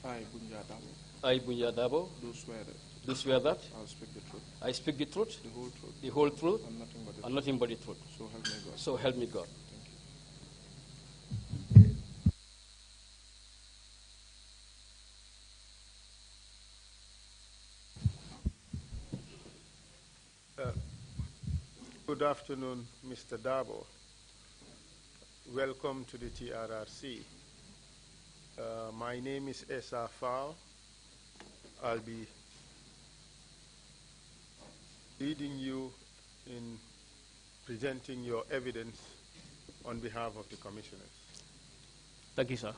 I, BUNJA DARBOE. I, BUNJA DARBOE. Do swear that. Do swear that. I will speak the truth. I speak the truth. The whole truth. The whole truth. And nothing but the and nothing but the truth. So help me God. So help me God. Good afternoon, Mr. DARBOE. Welcome to the TRRC. My name is Esa Fao. I'll be leading you in presenting your evidence on behalf of the commissioners. Thank you, sir.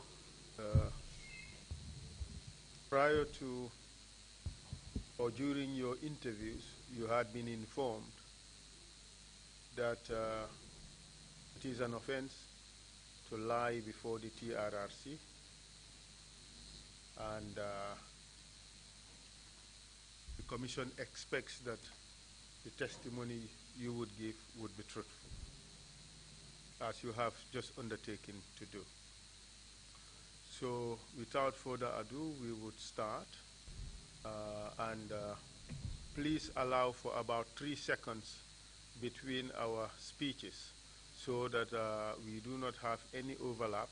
Prior to or during your interviews, you had been informed that it is an offense to lie before the TRRC, and the Commission expects that the testimony you would give would be truthful, as you have just undertaken to do. So without further ado, we would start, and please allow for about 3 seconds between our speeches so that we do not have any overlap,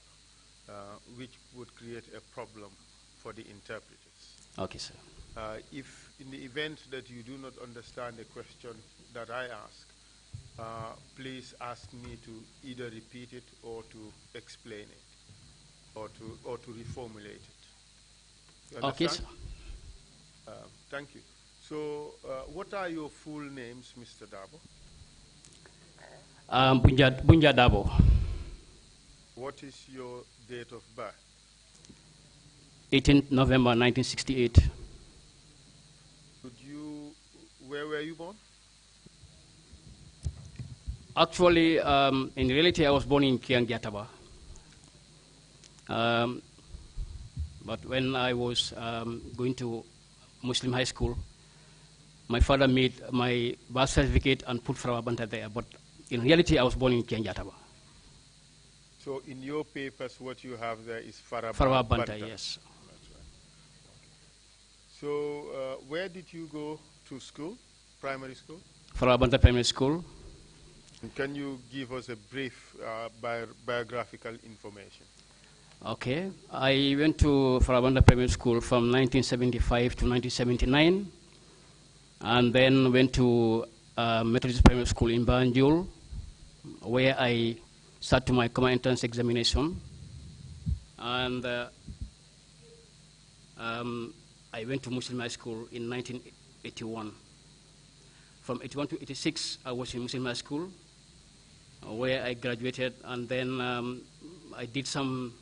which would create a problem for the interpreters. Okay, sir. If in the event that you do not understand the question that I ask, please ask me to either repeat it or to explain it or to reformulate it. You understand? Okay, sir. Thank you. So what are your full names, Mr. DARBOE? BUNJA DARBOE. What is your date of birth? 18th November 1968. Where were you born? Actually, in reality, I was born in Kiangyataba. But when I was going to Muslim high school, my father made my birth certificate and put Farabanta there. But in reality, I was born in Kiangyataba. So in your papers, what you have there is Farabanta, yes. That's right. So where did you go to school, primary school? Farabanta Primary School. And can you give us a brief biographical information? Okay. I went to Farabanda Primary School from 1975 to 1979, and then went to Methodist Primary School in Banjul, where I started my common entrance examination. And I went to Muslim high school in 1981. From 81 to 86, I was in Muslim high school, where I graduated, and then I did some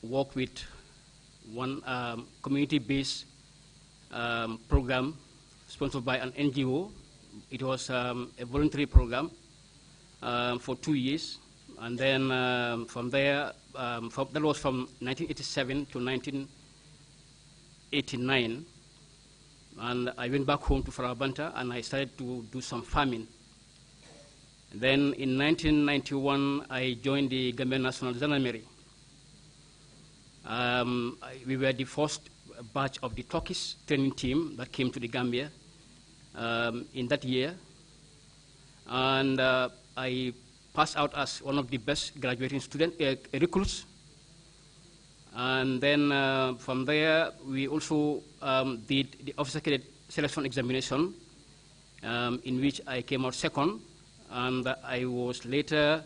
work with one community-based program sponsored by an NGO. It was a voluntary program for 2 years, and then from there, that was from 1987 to 1989, and I went back home to Farabanta, and I started to do some farming. Then in 1991, I joined the Gambian National Gendarmerie. We were the first batch of the Turkish training team that came to the Gambia in that year. And I passed out as one of the best graduating recruits. And then from there, we also did the officer cadet selection examination, in which I came out second. And I was later,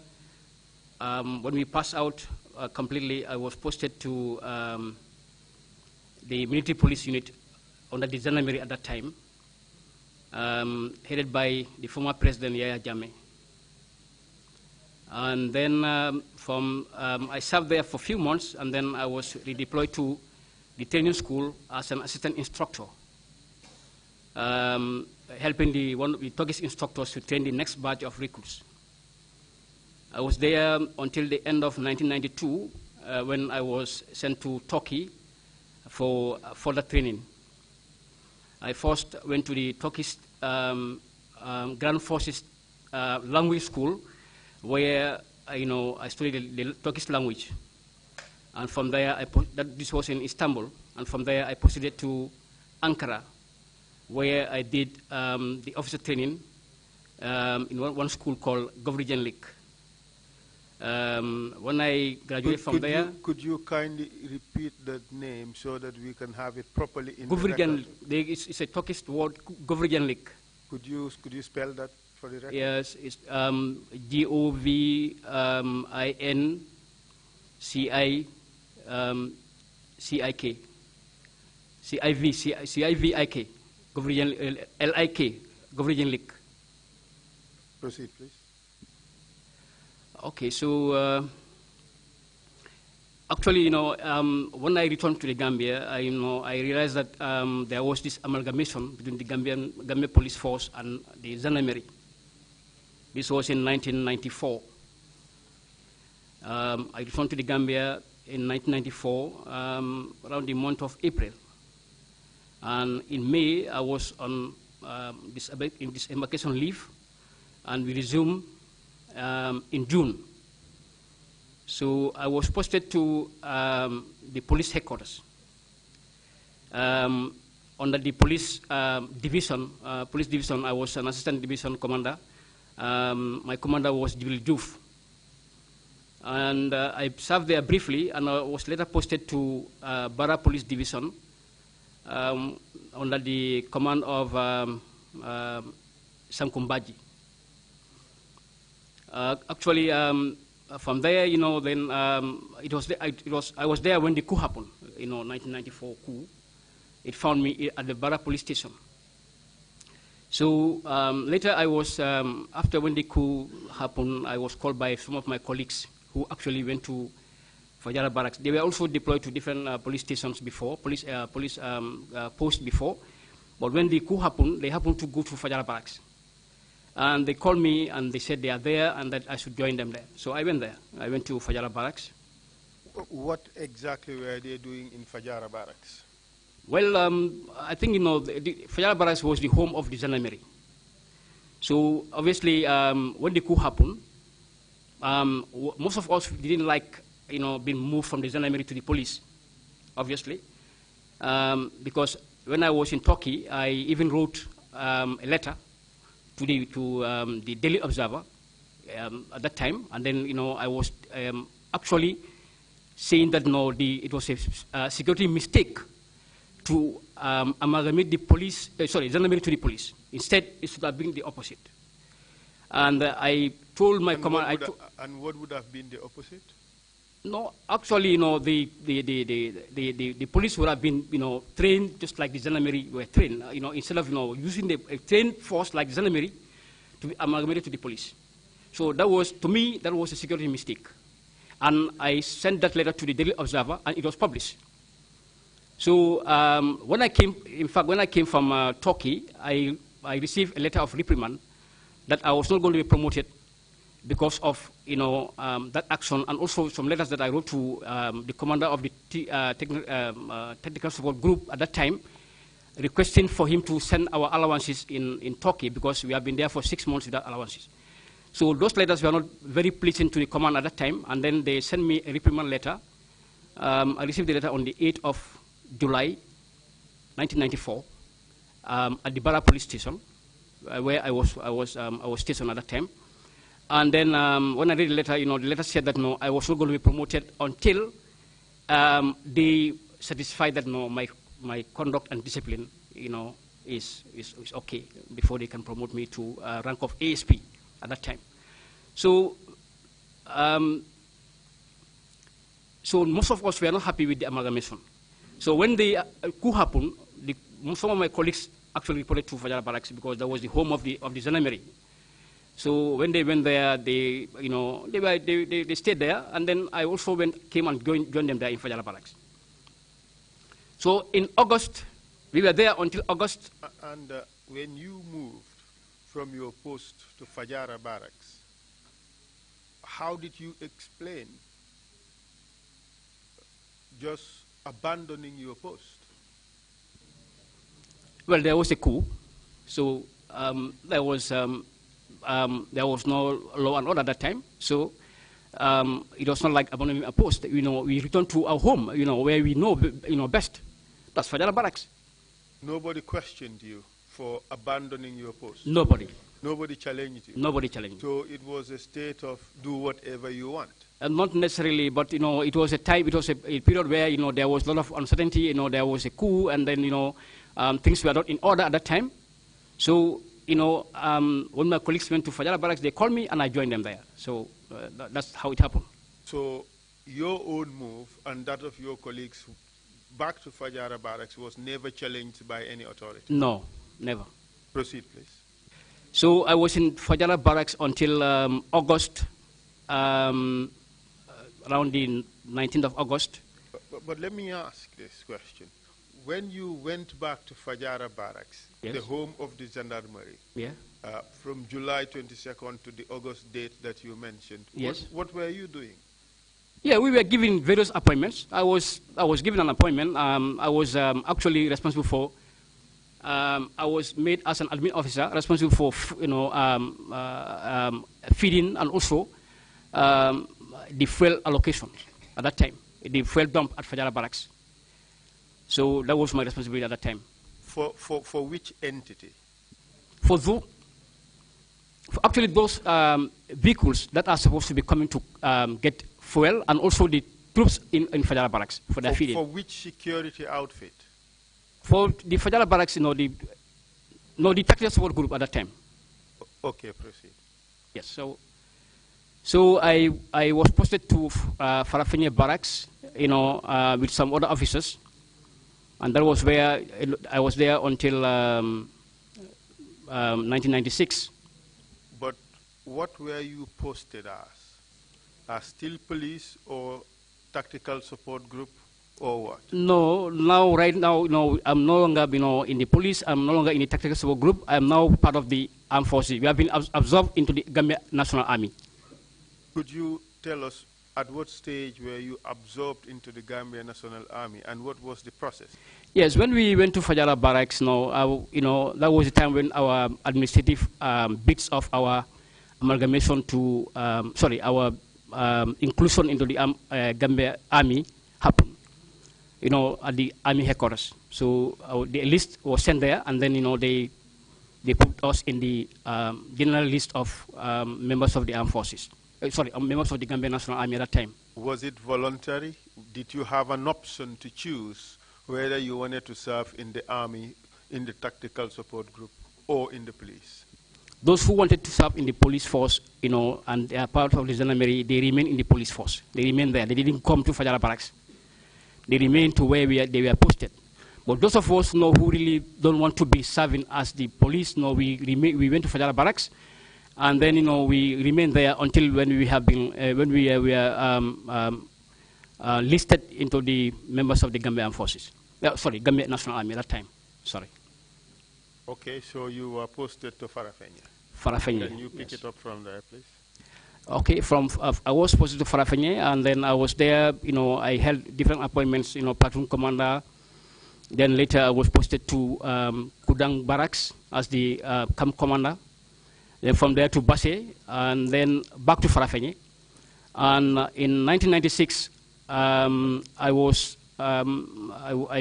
when we passed out completely, I was posted to the military police unit under the Gendarmerie at that time, headed by the former President Yahya Jammeh. And then I served there for a few months, and then I was redeployed to the training school as an assistant instructor, helping one of the Turkish instructors to train the next batch of recruits. I was there until the end of 1992, when I was sent to Turkey for further training. I first went to the Turkish Grand Forces Language School, where I studied the Turkish language. And from there, this was in Istanbul, and from there I proceeded to Ankara, where I did the officer training in one school called Govrijenlik. When I graduated from there... Could you kindly repeat that name so that we can have it properly in the record? It's a Turkish word, Govrijenlik. Could you spell that for the record? Yes, it's G-O-V-I-N-C-I... C-I-K. C-I-V-I-K. L-I-K. Govrijenlik. Proceed, please. Okay, so actually, when I returned to the Gambia, I realized that there was this amalgamation between the Gambia Police Force and the Gendarmerie. This was in 1994. I returned to the Gambia in 1994, around the month of April. And in May, I was on this embarkation leave, and we resumed in June. So I was posted to the police headquarters. Under the police division, I was an assistant division commander. My commander was Jibril Diouf. And I served there briefly, and I was later posted to Bara Police Division under the command of Sankumbaji. Actually, from there, then I was there when the coup happened, 1994 coup. It found me at the Bara Police Station. So later I was, after when the coup happened, I was called by some of my colleagues who actually went to Fajara Barracks. They were also deployed to different police stations before, police posts before. But when the coup happened, they happened to go to Fajara Barracks. And they called me and they said they are there and that I should join them there. So I went there. I went to Fajara Barracks. What exactly were they doing in Fajara Barracks? Well, I think, the Fajara Barracks was the home of the Gendarmerie. So obviously, when the coup happened, most of us didn't like, being moved from the Gendarmerie to the police, obviously. Because when I was in Turkey, I even wrote a letter to the Daily Observer at that time, and then I was actually saying that it was a security mistake to amalgamate the police, Gendarmerie to the police. Instead, it should have been the opposite. And I told my command. And what would have been the opposite? No, actually, the police would have been, trained just like the Gendarmerie were trained. Instead of, using a trained force like the Gendarmerie to be amalgamated to the police. So that was, to me, that was a security mistake. And I sent that letter to the Daily Observer, and it was published. So when I came from Turkey, I received a letter of reprimand that I was not going to be promoted because of that action, and also some letters that I wrote to the commander of the technical support group at that time, requesting for him to send our allowances in Turkey because we have been there for 6 months without allowances. So those letters were not very pleasing to the command at that time, and then they sent me a reprimand letter. I received the letter on the 8th of July, 1994, at the Bara Police Station, where I was stationed at that time. And then when I read the letter, the letter said that I was not going to be promoted until they certified that my conduct and discipline, is okay before they can promote me to rank of ASP at that time. So, so most of us were not happy with the amalgamation. So when the coup happened, some of my colleagues actually reported to Fajara Barracks because that was the home of the Gendarmerie. So when they went there, they stayed there, and then I also came and joined them there in Fajara Barracks. So in August, we were there until August. And when you moved from your post to Fajara Barracks, how did you explain just abandoning your post? Well, there was a coup, so there was no law and order at that time. So it was not like abandoning a post. We returned to our home, where we know, best. That's Fajara Barracks. Nobody questioned you for abandoning your post? Nobody. Nobody challenged you? Nobody challenged. So it was a state of do whatever you want? Not necessarily, but, it was a time, it was a period where, there was a lot of uncertainty, there was a coup, and then, things were not in order at that time. So, when my colleagues went to Fajara Barracks, they called me and I joined them there. So that's how it happened. So your own move and that of your colleagues back to Fajara Barracks was never challenged by any authority? No, never. Proceed, please. So I was in Fajara Barracks until August, around the 19th of August. But let me ask this question. When you went back to Fajara Barracks, yes, the home of the gendarmerie, yeah, from July 22nd to the August date that you mentioned, yes, what were you doing? Yeah, we were given various appointments. I was given an appointment. I was actually responsible for. I was made as an admin officer responsible for feeding and also the fuel allocation at that time, the fuel dump at Fajara Barracks. So that was my responsibility at that time. For which entity? Actually those vehicles that are supposed to be coming to get fuel, and also the troops in Fajara Barracks for their feeding. For which security outfit? For the Fajara Barracks, the tactical support group at that time. Okay, proceed. Yes, so I was posted to Farafenye Barracks, with some other officers, and that was where I was there until 1996. But what were you posted as? As still police or tactical support group or what? No, right now, I'm no longer, in the police. I'm no longer in the tactical support group. I'm now part of the armed forces. We have been absorbed into the Gambia National Army. Could you tell us at what stage were you absorbed into the Gambia National Army, and what was the process? Yes, when we went to Fajara Barracks, that was the time when our administrative bits of our amalgamation to, our inclusion into the Gambia Army happened, at the Army headquarters. So the list was sent there, and then, they put us in the general list of members of the armed forces. Members of the Gambia National Army at that time. Was it voluntary? Did you have an option to choose whether you wanted to serve in the army, in the tactical support group, or in the police? Those who wanted to serve in the police force, and they are part of the gendarmerie, they remain in the police force. They remain there. They didn't come to Fajara Barracks. They remained to where they were posted. But those of us who really don't want to be serving as the police, we went to Fajara Barracks, and then we remained there until when we have been listed into the members of the Gambia Armed Forces. Gambia National Army at that time. Sorry. Okay, so you were posted to Farafenye. Farafenye. Can you pick it up from there, please? Okay, I was posted to Farafenye, and then I was there. I held different appointments. Platoon commander. Then later I was posted to Kudang Barracks as the camp commander. Then from there to Basse, and then back to Farafenye. And in 1996, I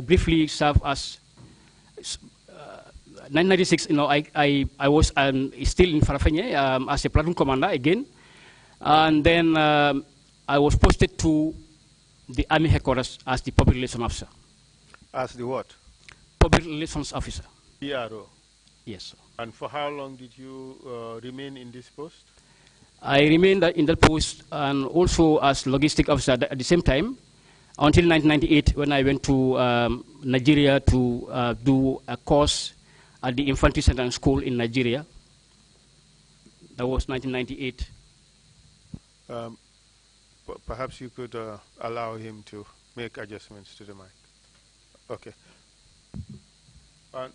briefly served as. 1996, I was still in Farafenye as a platoon commander again, and then I was posted to the Army headquarters as the public relations officer. As the what? Public relations officer. PRO. Yes, sir. And for how long did you remain in this post? I remained in that post and also as logistic officer at the same time until 1998 when I went to Nigeria to do a course at the Infantry Center and School in Nigeria. That was 1998. Perhaps you could allow him to make adjustments to the mic. Okay.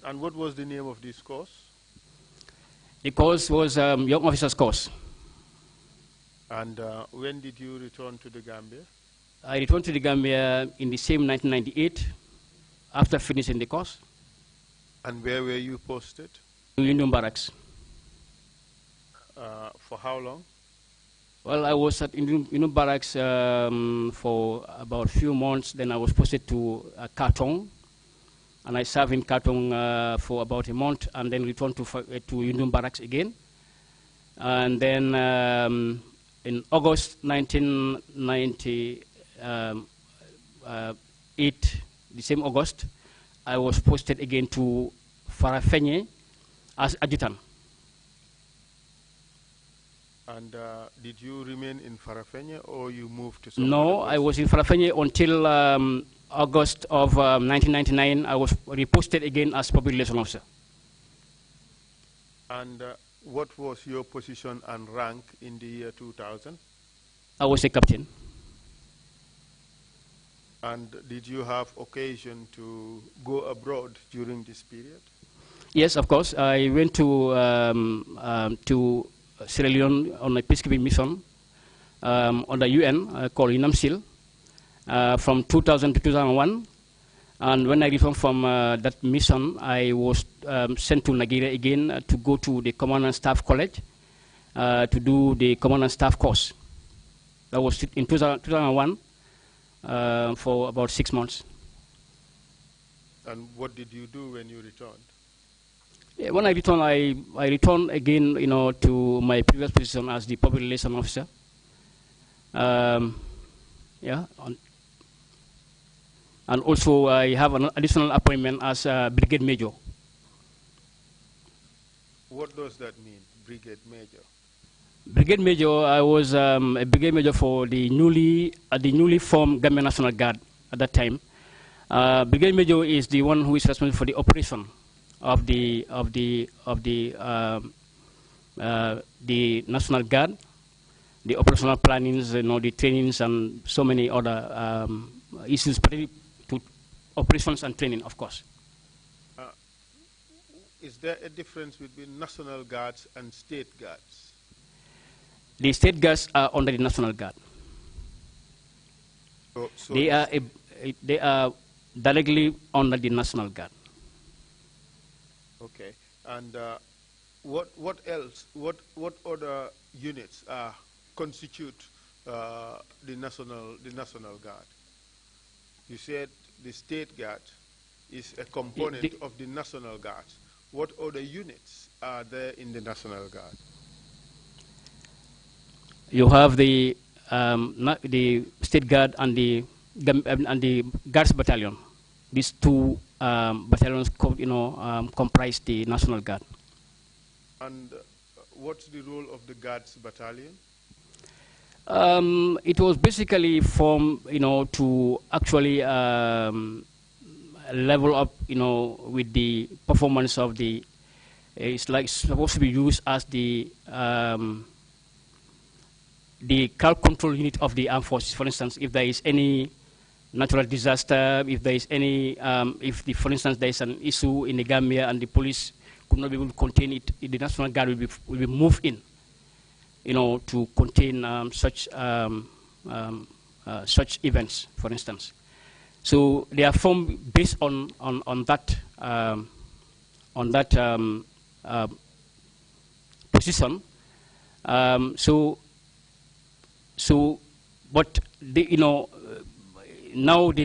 And what was the name of this course? The course was Young Officers Course. And when did you return to the Gambia? I returned to the Gambia in the same 1998 after finishing the course. And where were you posted? To Union Barracks. For how long? Well, I was at Unum Barracks for about a few months. Then I was posted to Katong, and I served in Katong for about a month, and then returned to Unum Barracks again. And then in August 1998, the same August, I was posted again to Farafenye as adjutant. And did you remain in Farafenye or you moved to some No, I was in Farafenye until August of 1999. I was reposted again as public relations officer. And what was your position and rank in the year 2000? I was a captain. And did you have occasion to go abroad during this period? Yes, of course. I went to Sierra Leone on a peacekeeping mission on the UN called UNAMSIL from 2000 to 2001. And when I returned from that mission, I was sent to Nigeria again to go to the Command and Staff College to do the Command and Staff course. That was in 2001 for about 6 months. And what did you do when you returned? Yeah, when I returned, I returned again, to my previous position as the public relations officer. And also I have an additional appointment as a brigade major. What does that mean, brigade major? Brigade major, I was a brigade major for the newly formed Gambia National Guard at that time. Brigade major is the one who is responsible for the operation of the National Guard, the operational plannings, the trainings, and so many other issues pertaining to operations and training, of course. Is there a difference between National Guards and State Guards? The State Guards are under the National Guard. So they are directly under the National Guard. Okay, and what else? What other units constitute the National Guard? You said the State Guard is a component of the National Guard. What other units are there in the National Guard? You have the State Guard and the Guards Battalion. These two battalions, comprise the National Guard. And what's the role of the Guards Battalion? It was basically formed, to actually level up, with the performance of the. It's like supposed to be used as the crowd control unit of the armed forces. For instance, if there is any natural disaster, if there is any, for instance, there is an issue in the Gambia and the police could not be able to contain it, the National Guard will be moved in, to contain such events, for instance. So they are formed based on that position. But now the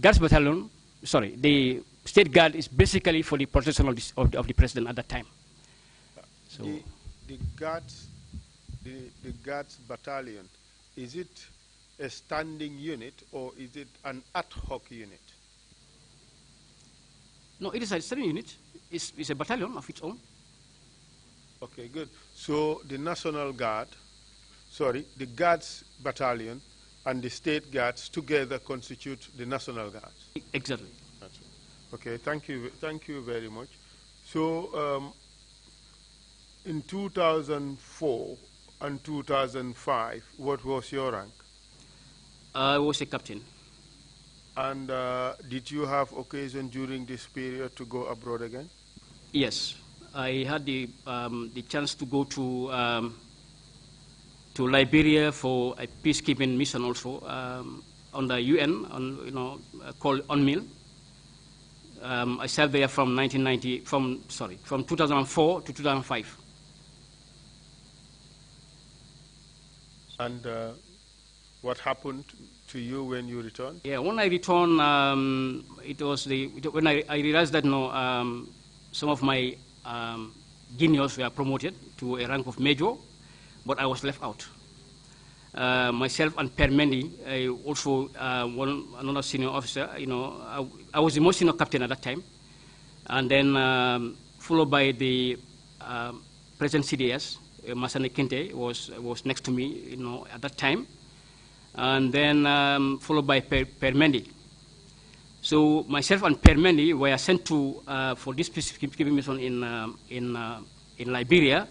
Guards Battalion, the State Guard is basically for the protection of the president at that time. So the Guards Battalion, is it a standing unit or is it an ad hoc unit? No, it is a standing unit. It's a battalion of its own. Okay, good. So the National Guard, the Guards Battalion and the State Guards together constitute the National Guards. Exactly. Okay, thank you very much. So in 2004 and 2005, what was your rank? I was a captain. And did you have occasion during this period to go abroad again? Yes, I had the chance to go to Liberia for a peacekeeping mission also on the UN, called UNMIL. I served there from 2004 to 2005. And what happened to you when you returned? Yeah, when I returned, it was when I realized that some of my juniors were promoted to a rank of major, but I was left out. Myself and Permendi, also another senior officer, I was the most senior captain at that time, and then followed by the President CDS, Masane Kinte was next to me, at that time, and then followed by Permendi. So myself and Permendi were sent to for this peacekeeping mission in Liberia.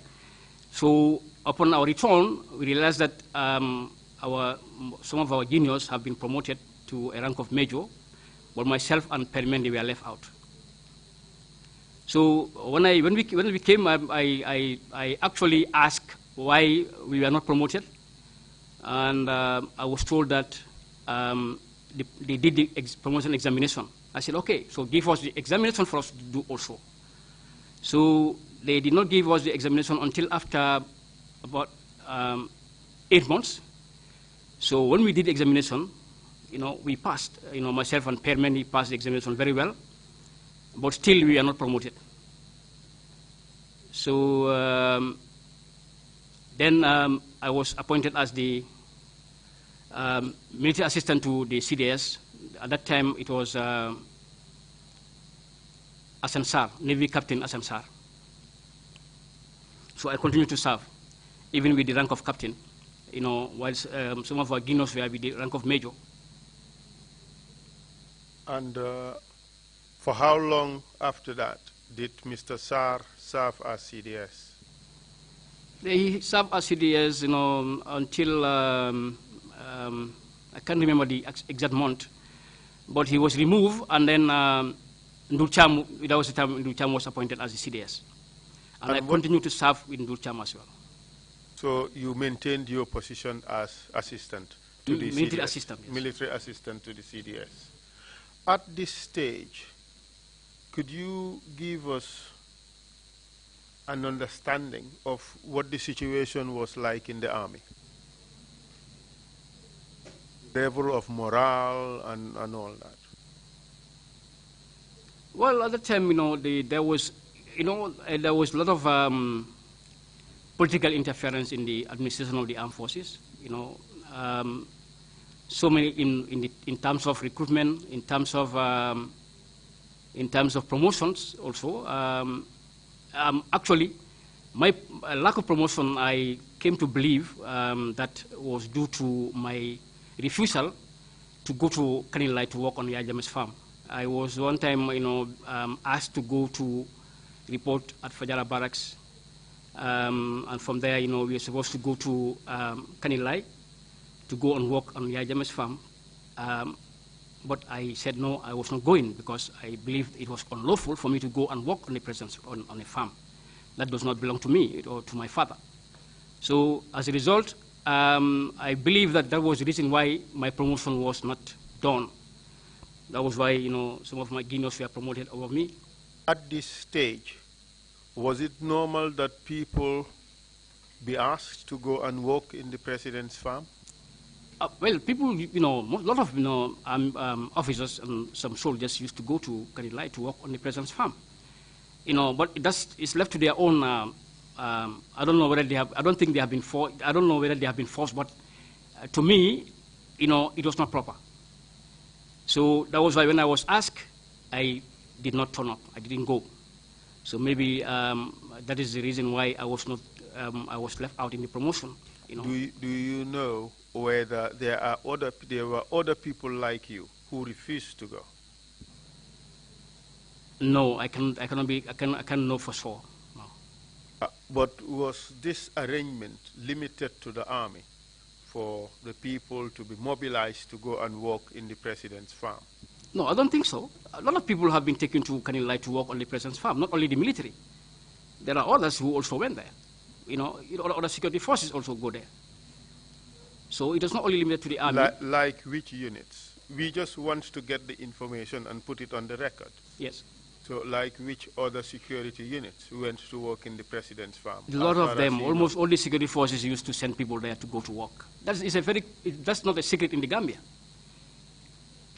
So upon our return, we realized that some of our juniors have been promoted to a rank of major, but myself and Permendi were left out. So when we came, I actually asked why we were not promoted, and I was told that they did the promotion examination. I said, okay, so give us the examination for us to do also. So they did not give us the examination until after about 8 months. So when we did the examination, we passed. Myself and Permendi passed the examination very well, but still we are not promoted. So then I was appointed as the military assistant to the CDS. At that time, it was Asansar, Navy Captain Asansar. So I continued to serve, even with the rank of captain, while some of our juniors were with the rank of major. And for how long after that did Mr. Sar serve as CDS? He served as CDS, until I can't remember the exact month, but he was removed, and then Ndulcham, that was the time Ndulcham was appointed as the CDS. And I continued to serve with Ndulcham as well. So you maintained your position as assistant to the military CDS? Assistant, yes. Military assistant to the CDS. At this stage, could you give us an understanding of what the situation was like in the army? Level of morale and all that. Well, at the time, there was a lot of political interference in the administration of the armed forces. So many in terms of recruitment, in terms of promotions also. Actually, my lack of promotion, I came to believe that was due to my refusal to go to Kanilai to work on Yajame's farm. I was one time, asked to go to report at Fajara Barracks, and from there, we were supposed to go to Kanilai to go and work on Yajame's farm. But I said no, I was not going because I believed it was unlawful for me to go and work on on a farm. That does not belong to me or to my father. So as a result, I believe that was the reason why my promotion was not done. That was why, some of my juniors were promoted over me. At this stage, was it normal that people be asked to go and work in the president's farm? Well, people, a lot of, officers and some soldiers used to go to Kanilai to work on the president's farm. But it's left to their own. I don't know whether they have. I don't think they have been forced. I don't know whether they have been forced. But to me, it was not proper. So that was why when I was asked, I did not turn up. I didn't go. So maybe that is the reason why I was not. I was left out in the promotion. Do you know whether there were other people like you who refused to go? No, I can't know for sure. No. But was this arrangement limited to the army for the people to be mobilized to go and work in the president's farm? No, I don't think so. A lot of people have been taken to Kanilai to work on the president's farm, not only the military. There are others who also went there. Other security forces also go there. So it is not only limited to the army. Like which units? We just want to get the information and put it on the record. Yes. So, like which other security units went to work in the president's farm? A lot of them, almost all the security forces used to send people there to go to work. That's not a secret in the Gambia.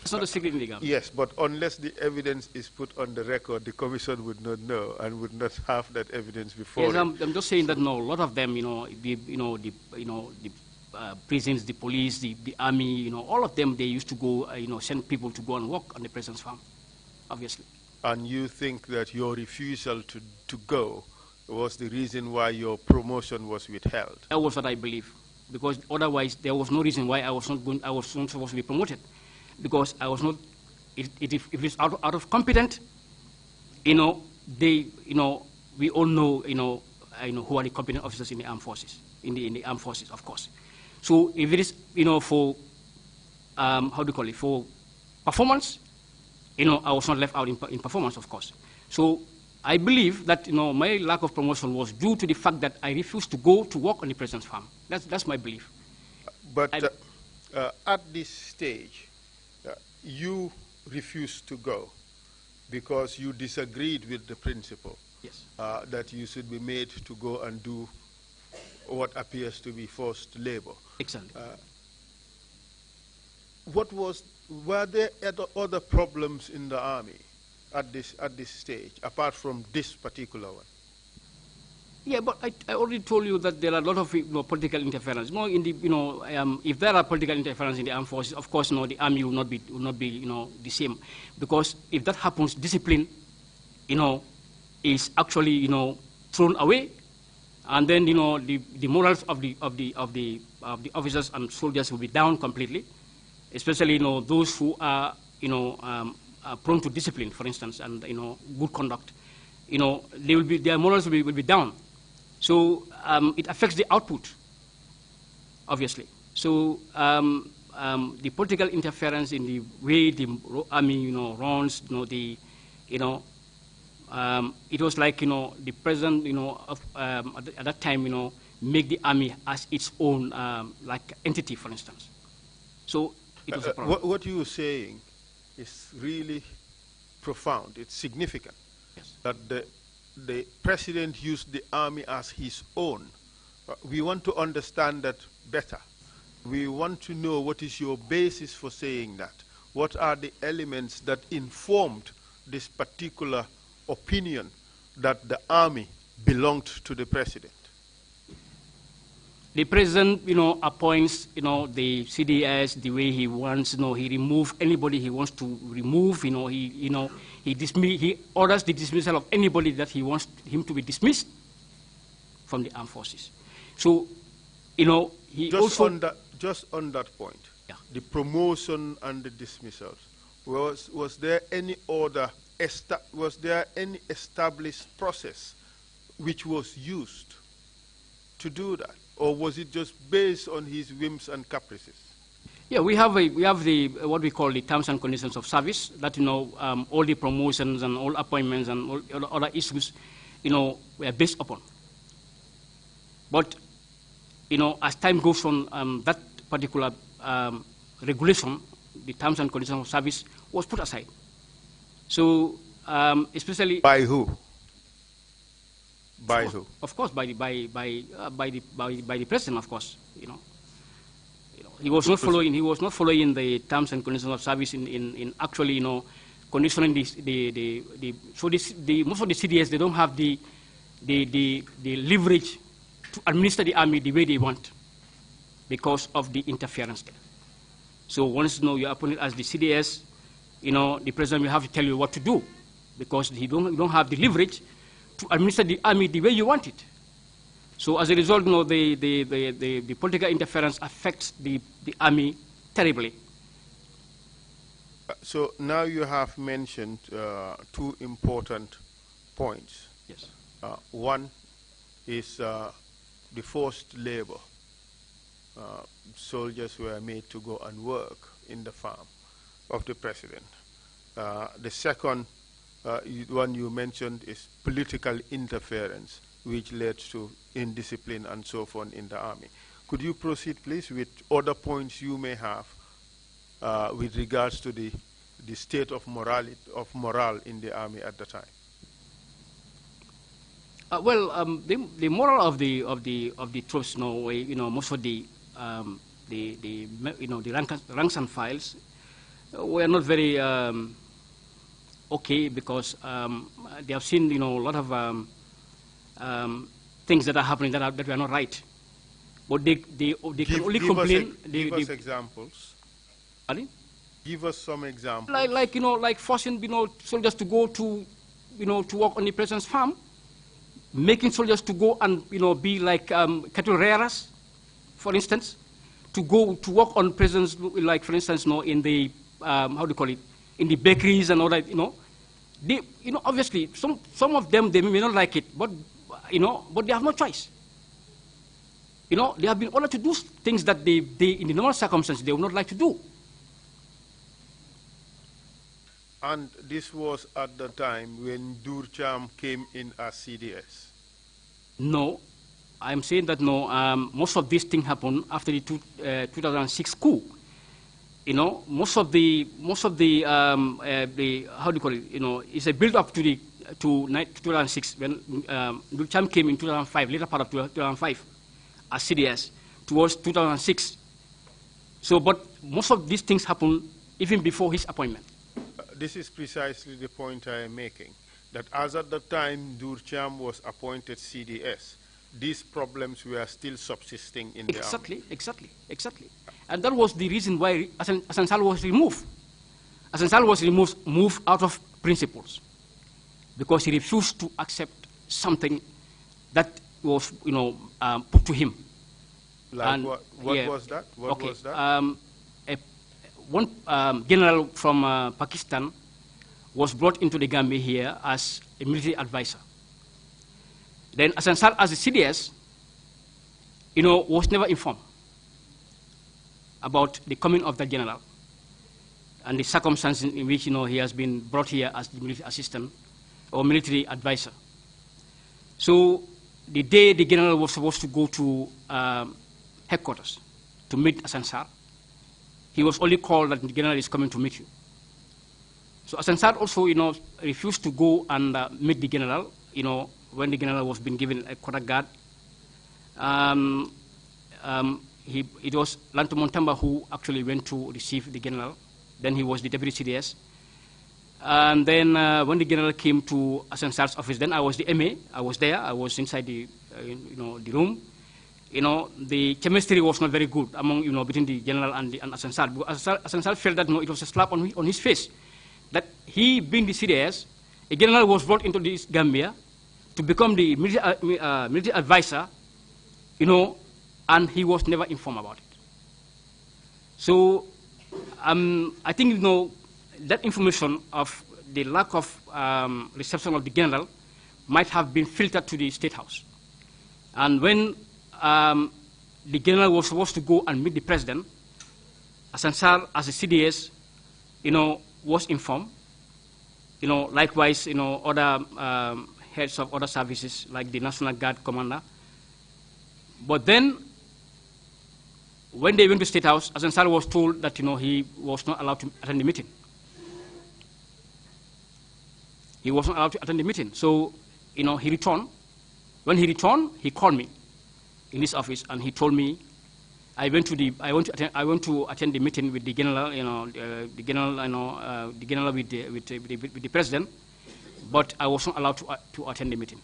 It's not a secret in the Gambia. Yes, but unless the evidence is put on the record, the commission would not know and would not have that evidence before. Yes, I'm just saying that no, a lot of them, the prisons, the police, the army, all of them, they used to go, send people to go and work on the president's farm, obviously. And you think that your refusal to go was the reason why your promotion was withheld? That was what I believe, because otherwise there was no reason why I was not supposed to be promoted, because I was not. If it's out of competence, we all know, who are the competent officers in the armed forces, in the armed forces, of course. So if it is, for how do you call it, for performance, I was not left out in performance, of course. So I believe that, my lack of promotion was due to the fact that I refused to go to work on the president's farm. That's my belief. But at this stage, you refused to go because you disagreed with the principle. Yes. That you should be made to go and do what appears to be forced labor. Exactly. Were there other problems in the army at this stage, apart from this particular one? Yeah, but I already told you that there are a lot of political interference. If there are political interference in the armed forces, of course, the army will not be the same, because if that happens, discipline, is actually thrown away, and then the morals of the officers and soldiers will be down completely, especially those who are prone to discipline, for instance, and good conduct. Their morals will be down. So it affects the output, obviously. So the political interference in the way the army runs, it was like the president at that time make the army as its own like entity, for instance. So it was a problem. What you were saying is really profound. It's significant. Yes. That the president used the army as his own. We want to understand that better. We want to know what is your basis for saying that. What are the elements that informed this particular opinion that the army belonged to the president? The president, appoints, the CDS the way he wants. He removes anybody he wants to remove. He orders the dismissal of anybody that he wants him to be dismissed from the armed forces. So, he just on that point, yeah. The promotion and the dismissals. Was there any order? Was there any established process which was used to do that? Or was it just based on his whims and caprices? Yeah, we have the what we call the terms and conditions of service that all the promotions and all appointments and all other issues were based upon. But as time goes on, that particular regulation, the terms and conditions of service, was put aside. So especially by who? By who? Of course, by the president. Of course, he was not following. He was not following the terms and conditions of service in actually, conditioning most of the CDS. They don't have the leverage to administer the army the way they want because of the interference there. So once you are appointed as the CDS, the president will have to tell you what to do because you don't have the leverage to administer the army the way you want it. So as a result, the political interference affects the army terribly. So now you have mentioned two important points. Yes. One is the forced labor. Soldiers were made to go and work in the farm of the president. The second one you mentioned is political interference, which led to indiscipline and so forth in the army. Could you proceed, please, with other points you may have with regards to the the state of morale in the army at the time? The moral of the troops, most of the ranks and files were not very okay, because they have seen a lot of things that are happening that were not right. But they can only complain. Give us examples. Pardon? Give us some examples. Like forcing soldiers to go to to work on the president's farm, making soldiers to go and be like cattle rearers, for instance, to go to work on presidents, like for instance in the how do you call it, in the bakeries and all that. They obviously some of them, they may not like it, but but they have no choice. They have been ordered to do things that they in the normal circumstances they would not like to do. And this was at the time when Durcham came in as CDS? No. I'm saying that no, most of these things happened after the 2006 coup. Most of the how do you call it, it's a build up to 2006 when Durcham came in 2005, later part of 2005 as CDS towards 2006. So, but most of these things happened even before his appointment. This is precisely the point I am making, that as at the time Durcham was appointed CDS, these problems were still subsisting in the army. Exactly. And that was the reason why Asansal was removed. Asansal was moved out of principles, because he refused to accept something that was, put to him. Like and what was that? What was that? One general from Pakistan was brought into the Gambia here as a military advisor. Then Asansal, as a CDS, was never informed about the coming of that general and the circumstances in which he has been brought here as the military assistant or military advisor. So the day the general was supposed to go to headquarters to meet Asansal, he was only called that the general is coming to meet you. So Asansal also, refused to go and meet the general, when the general was being given a quarter guard. It was Lanto Montamba who actually went to receive the general. Then he was the deputy CDS. And then when the general came to Asansal's office, then I was the MA. I was there. I was inside the, the room. The chemistry was not very good among, between the general and Asansal. Asansal felt that it was a slap on his face, that he, being the CDS, a general was brought into this Gambia to become the military advisor, and he was never informed about it. So I think, that information of the lack of reception of the general might have been filtered to the State House. And when the general was supposed to go and meet the president, Asansal, as a CDS, was informed. Likewise, other heads of other services, like the National Guard commander. But then, when they went to State House, Asansal was told that, he was not allowed to attend the meeting. He was not allowed to attend the meeting. So, he returned. When he returned, he called me in his office, and he told me, I went to attend the meeting with the general, the general with the president, but I was not allowed to attend the meeting.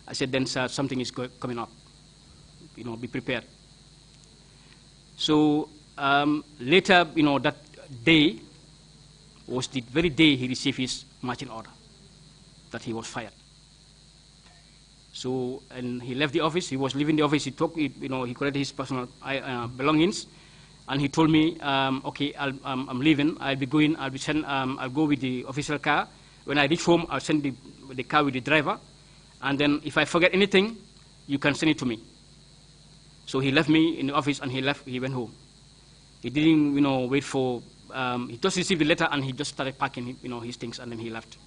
I said, then, sir, something is coming up. Be prepared. So later, that day was the very day he received his marching order, that he was fired. So, and he left the office. He was leaving the office. He collected his personal belongings, and he told me, okay, I'm leaving. I'll go with the official car. When I reach home, I'll send the car with the driver, and then if I forget anything, you can send it to me. So he left me in the office, and he went home. He didn't, wait for, he just received the letter, and he just started packing, his things, and then he left.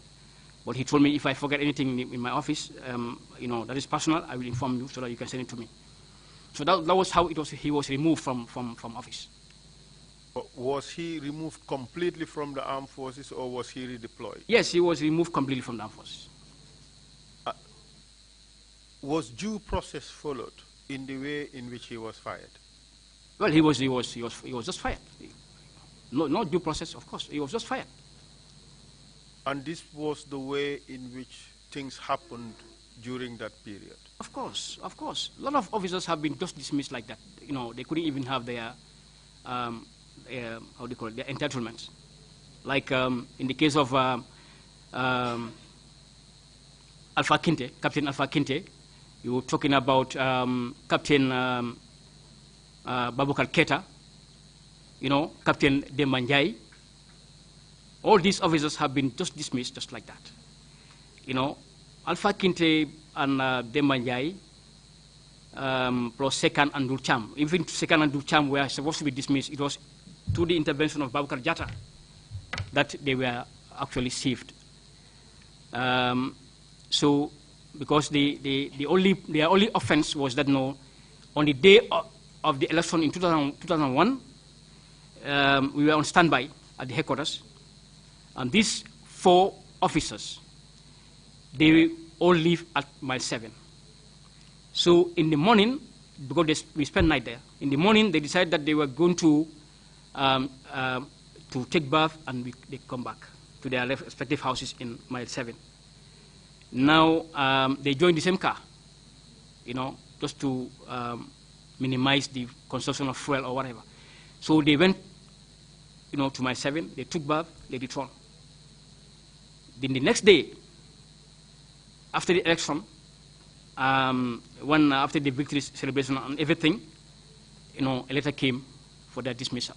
But he told me, if I forget anything in my office, that is personal, I will inform you so that you can send it to me. So that was how he was removed from office. Was he removed completely from the armed forces, or was he redeployed? Yes, he was removed completely from the armed forces. Was due process followed in the way in which he was fired? Well, he was just fired. No due process, of course. He was just fired. And this was the way in which things happened during that period? Of course, of course. A lot of officers have been just dismissed like that. You know, they couldn't even have their, how do you call it, their entitlements. Like in the case of Alpha Kinte, Captain Alpha Kinte, you were talking about Captain Babukar Keta, you know, Captain Demanjai. All these officers have been just dismissed just like that. You know, Alpha Kinte and Demanjai, plus Second and Dulcham. Even Second and Dulcham were supposed to be dismissed. It was through the intervention of Babukar Jatta that they were actually saved. So, because their only offense was that no, on the day of the election in 2001, we were on standby at the headquarters, and these 4 officers, they all live at mile 7. So in the morning, because we spent night there, in the morning they decided that they were going to take bath, and they come back to their respective houses in mile 7. Now they joined the same car, you know, just to minimize the consumption of fuel or whatever. So they went, you know, to mile 7. They took bath. They returned. Then the next day, after the election, after the victory celebration and everything, you know, a letter came for their dismissal.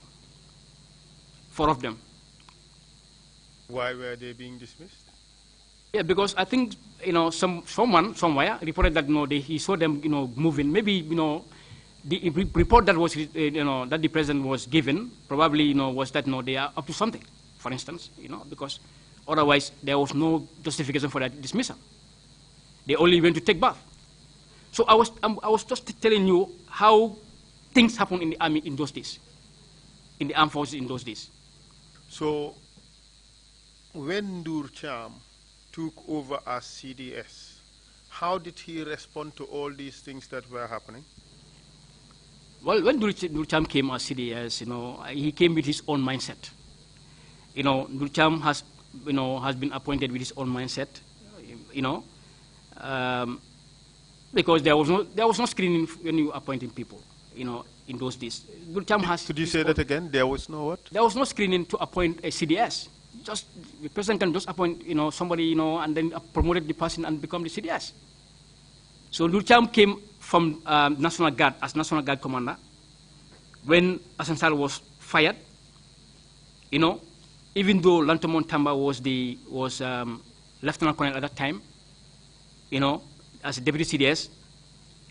4 of them. Why were they being dismissed? Yeah, because I think, you know, someone somewhere reported that, you know, he saw them, you know, moving. Maybe, you know, the report that was, you know, that the president was given probably, you know, was that, you know, they are up to something, for instance, you know, because otherwise there was no justification for that dismissal. They only went to take bath. So I was just telling you how things happened in the army in those days, in the armed forces in those days. So when Durcham took over as CDS, how did he respond to all these things that were happening? Well, when Durcham came as CDS, you know, he came with his own mindset. You know, Durcham has been appointed with his own mindset, you know, because there was no screening when you appointing people, you know, in those days. Durcham has. Could you say that again? There was no what? There was no screening to appoint a CDS. Just the president can just appoint, you know, somebody, you know, and then promoted the person and become the CDS. So Durcham came from National Guard as National Guard commander. When Asansal was fired, you know, even though Lantomon Tamba was lieutenant colonel at that time, you know, as a deputy CDS,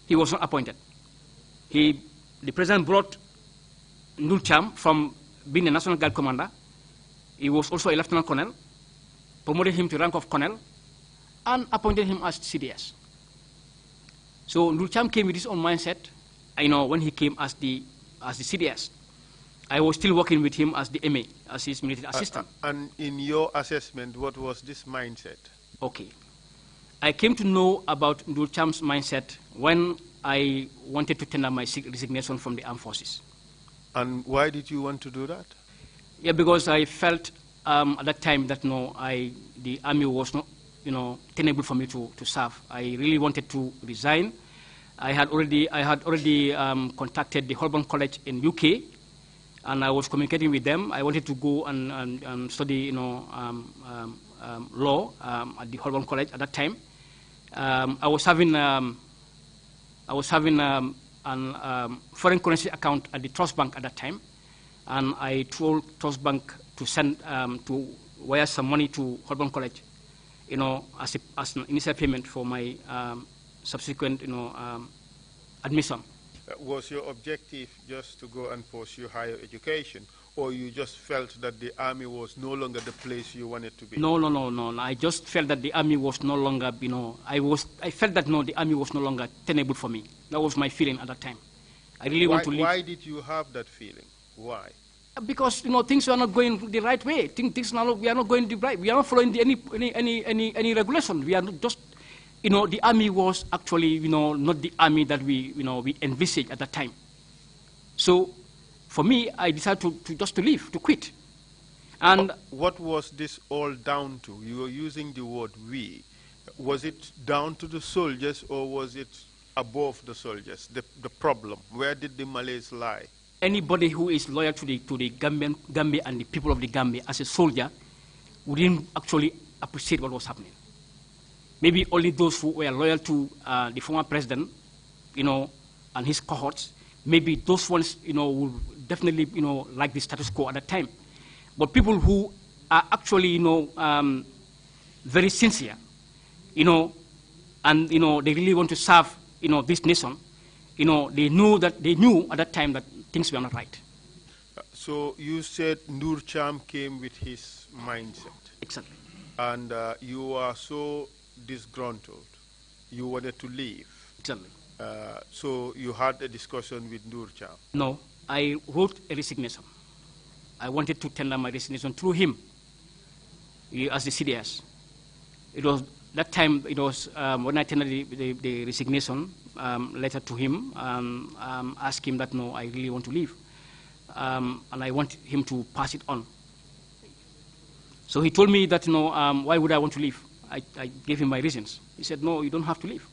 he was not appointed. The president brought Durcham from being a National Guard commander. He was also a lieutenant colonel, promoted him to rank of colonel, and appointed him as CDS. So Durcham came with his own mindset. You know, when he came as the CDS, I was still working with him as the MA, as his military assistant. And in your assessment, what was this mindset? Okay. I came to know about Durcham's mindset when I wanted to tender my resignation from the armed forces. And why did you want to do that? Yeah, because I felt at that time that the army was not, you know, tenable for me to serve. I really wanted to resign. I had already contacted the Holborn College in UK, and I was communicating with them. I wanted to go and study, you know, law at the Holborn College at that time. I was having a foreign currency account at the Trust Bank at that time. And I told Trust Bank to send to wire some money to Holborn College, you know, as an initial payment for my subsequent, you know, admission. Was your objective just to go and pursue higher education, or you just felt that the army was no longer the place you wanted to be? No. I just felt that the army was no longer, you know, I felt that the army was no longer tenable for me. That was my feeling at that time. I really want to leave. Why did you have that feeling? Why? Because things are not going the right way. We are not going the right. We are not following any regulation. We are not just, the army was actually not the army that we envisaged at that time. So, for me, I decided to leave, to quit. And what was this all down to? You were using the word "we." Was it down to the soldiers, or was it above the soldiers? The problem. Where did the malaise lie? Anybody who is loyal to the Gambia and the people of the Gambia as a soldier wouldn't actually appreciate what was happening. Maybe only those who were loyal to the former president, and his cohorts, maybe those ones, would definitely, like the status quo at that time. But people who are actually, very sincere, and, they really want to serve, this nation, they knew at that time that things were not right. So you said Nur Cham came with his mindset. Exactly. And you are so disgruntled. You wanted to leave. Exactly. So you had a discussion with Nur Cham. No, I wrote a resignation. I wanted to tender my resignation through him as the CDS. It was that time. It was when I tendered the resignation letter to him, asked him that no, I really want to leave, and I want him to pass it on. So he told me that why would I want to leave? I gave him my reasons. He said, no, you don't have to leave.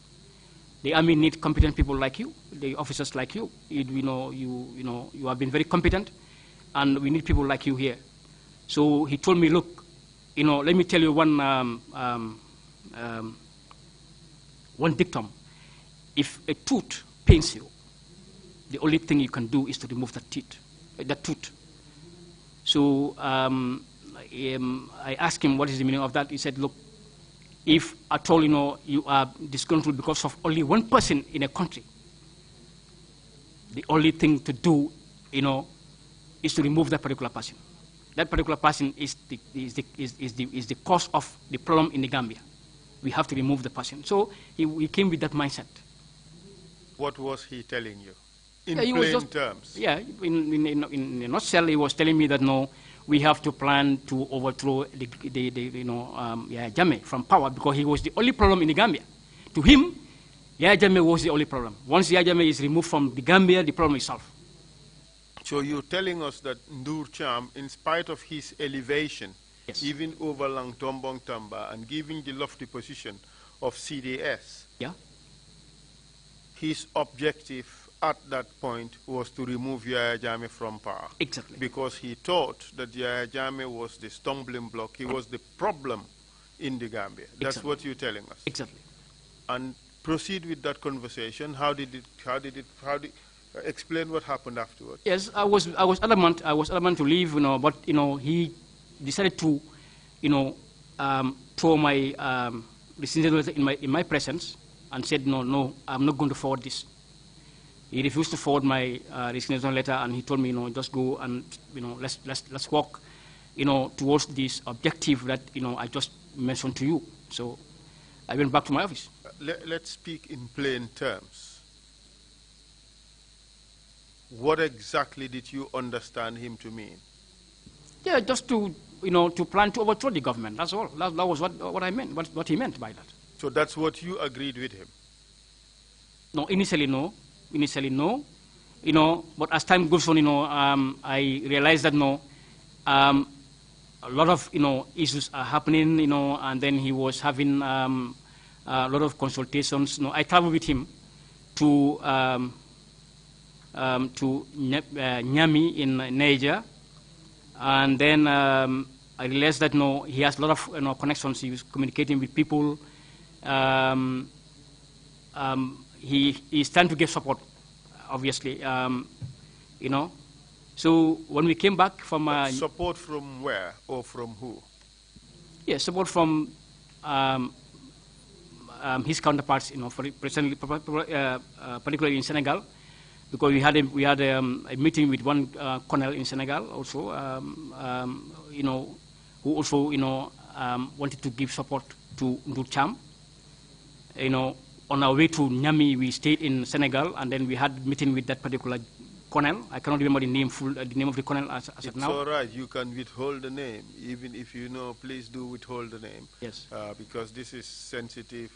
The army needs competent people like you, the officers like you. You have been very competent, and we need people like you here. So he told me, look, let me tell you one dictum. If a tooth pains you, the only thing you can do is to remove that tooth. So I asked him what is the meaning of that. He said, look, if at all you are disgruntled because of only one person in a country, the only thing to do is to remove that particular person. That particular person is the cause of the problem in the Gambia. We have to remove the person. So he came with that mindset. What was he telling you? In plain terms? Yeah, in a nutshell, he was telling me that no, we have to plan to overthrow Yahya Jammeh from power because he was the only problem in the Gambia. To him, Yahya Jammeh was the only problem. Once Yahya Jammeh is removed from the Gambia, the problem is solved. So you're telling us that Nur Cham, in spite of his elevation, yes, even over Langtombong Tamba and giving the lofty position of CDS, yeah, his objective at that point was to remove Yahya Jammeh from power. Exactly. Because he thought that Yahya Jammeh was the stumbling block, he was the problem in the Gambia. That's exactly what you're telling us. Exactly. And proceed with that conversation. Explain what happened afterwards. Yes, I was adamant to leave, but he decided to, throw my resignation in my presence and said, no, I'm not going to forward this. He refused to forward my resignation letter, and he told me, just go and let's walk, towards this objective that I just mentioned to you. So I went back to my office. Let's speak in plain terms. What exactly did you understand him to mean? Yeah, just to plan to overthrow the government. That's all. That was what I meant. What he meant by that. So that's what you agreed with him. No, initially no. But as time goes on, I realized that a lot of issues are happening, and then he was having a lot of consultations. I traveled with him to Nyami in Niger, and then I realized that he has a lot of connections. He was communicating with people. He is trying to give support, obviously, So when we came back from support from where or from who? Yeah, support from his counterparts, particularly in Senegal, because we had a meeting with one colonel in Senegal also, who also wanted to give support to Nur Cham. On our way to Nyami, we stayed in Senegal, and then we had a meeting with that particular colonel. I cannot remember the name of the colonel as of now. It's all right. You can withhold the name, even if you know. Please do withhold the name. Yes. Because this is sensitive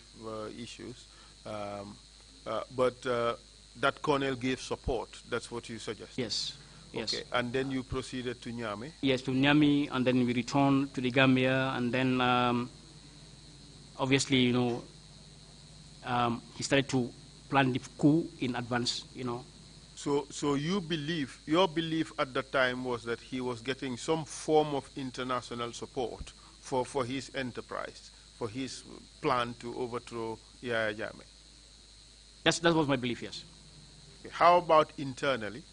issues. But that colonel gave support. That's what you suggest. Yes. Yes. Okay. And then you proceeded to Niamey. Yes, to Niamey, and then we returned to the Gambia, and then obviously, you know, he started to plan the coup in advance, you know. So you believe, your belief at the time was that he was getting some form of international support for his enterprise, for his plan to overthrow Yahya Jammeh? That was my belief, yes. Okay. How about internally?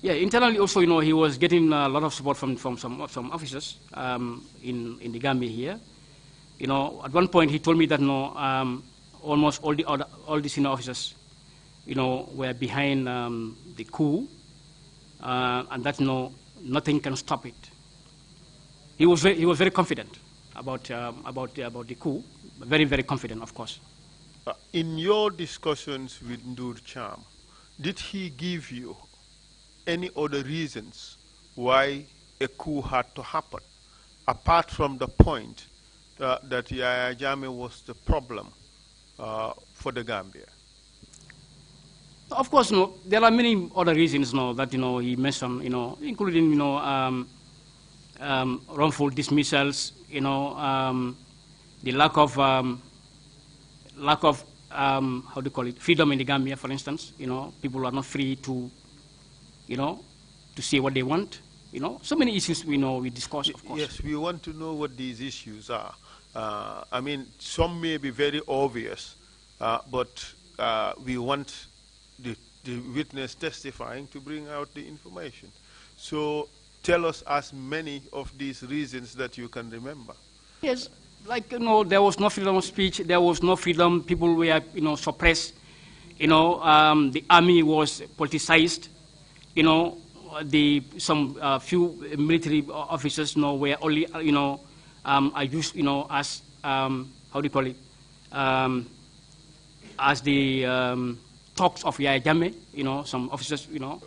Yeah, internally also, you know, he was getting a lot of support from some officers in the Gambia here. You know, at one point he told me that, you know, almost all the senior officers, you know, were behind the coup, and that, you know, nothing can stop it. He was very confident about the coup, very, very confident, of course. In your discussions with Ndur Cham, did he give you any other reasons why a coup had to happen, apart from the point that Yahya Jammeh was the problem for the Gambia? Of course, you know, there are many other reasons, you know, that, you know, he mentioned, you know, including, you know, wrongful dismissals, you know, the lack of how do you call it, freedom in the Gambia, for instance. You know, people are not free to, you know, to say what they want. You know, so many issues, you know, we discuss, of course. Yes, we want to know what these issues are. I mean, some may be very obvious, but we want the witness testifying to bring out the information. So tell us as many of these reasons that you can remember. Yes, like, you know, there was no freedom of speech, there was no freedom, people were, you know, suppressed, you know, the army was politicized, you know, some few military officers, you know, were only, you know, are used, you know, as, how do you call it, as the talks of Yahya Jammeh, you know, some officers, you know.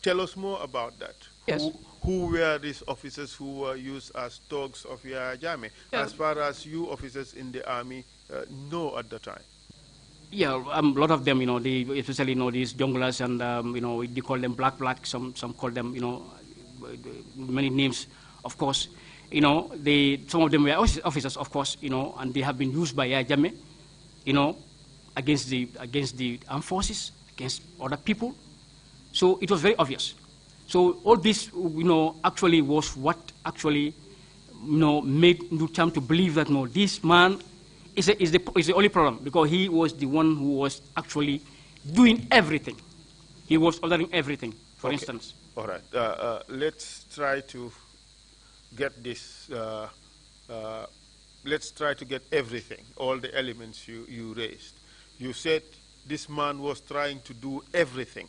Tell us more about that. Yes. Who were these officers who were used as dogs of Yahya Jammeh, as far as you officers in the army know at the time? Yeah, a lot of them, you know, especially, you know, these junglers and, you know, they call them black, some call them, you know, many names, of course. You know, some of them were officers, of course, you know, and they have been used by Yahya Jammeh, you know, against the armed forces, against other people. So it was very obvious. So all this, you know, actually was what actually, you know, made Ndur Cham to believe that, no, this man is the only problem, because he was the one who was actually doing everything. He was ordering everything, for instance. All right. Let's try to get this. Let's try to get everything, all the elements you raised. You said this man was trying to do everything.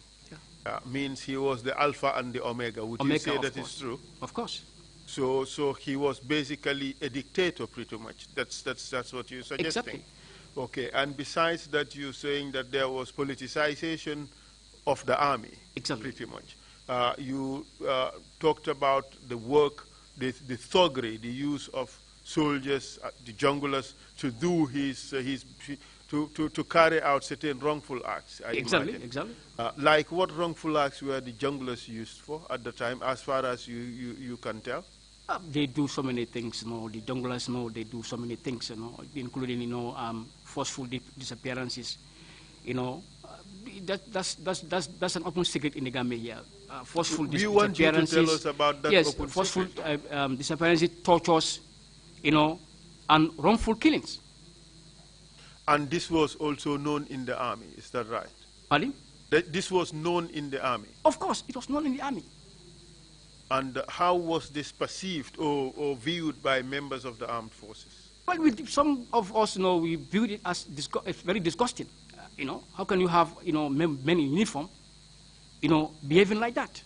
Means he was the alpha and the omega. Would you say that is true? Of course. So he was basically a dictator, pretty much. That's what you're suggesting. Exactly. Okay. And besides that, you're saying that there was politicization of the army. Exactly. Pretty much. You talked about the work, the thuggery, the use of soldiers, the junglers, to do to carry out certain wrongful acts. Exactly. Like what wrongful acts were the junglers used for at the time, as far as you can tell? They do so many things, you know. The junglers, you know, they do so many things, you know, including, you know, forceful disappearances, you know. That's an open secret in the Gambia here. Forceful disappearances. We want you to tell us about that. Yes, open forceful secret. disappearances, tortures, you know, and wrongful killings. And this was also known in the army, is that right? Pardon? This was known in the army? Of course, it was known in the army. And how was this perceived or viewed by members of the armed forces? Well, some of us, you know, we viewed it as very disgusting. You know, how can you have, you know, men in uniform, you know, behaving like that?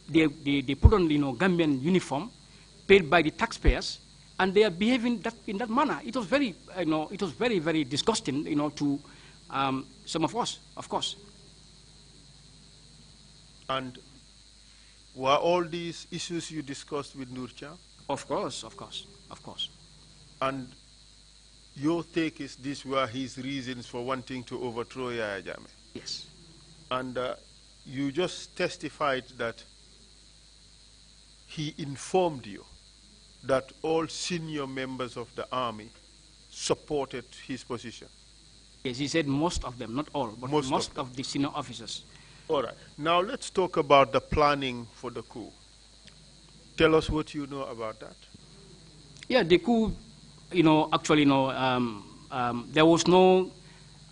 They put on, you know, Gambian uniform, paid by the taxpayers, and they are behaving in that manner. It was very, you know, it was very, very disgusting, you know, to some of us, of course. And were all these issues you discussed with Nurcham? Of course, of course, of course. And your take is these were his reasons for wanting to overthrow Yaya Jammeh? Yes. And you just testified that he informed you that all senior members of the army supported his position. Yes, he said most of them, not all, but most of the senior officers. All right. Now let's talk about the planning for the coup. Tell us what you know about that. Yeah, the coup, actually, there was no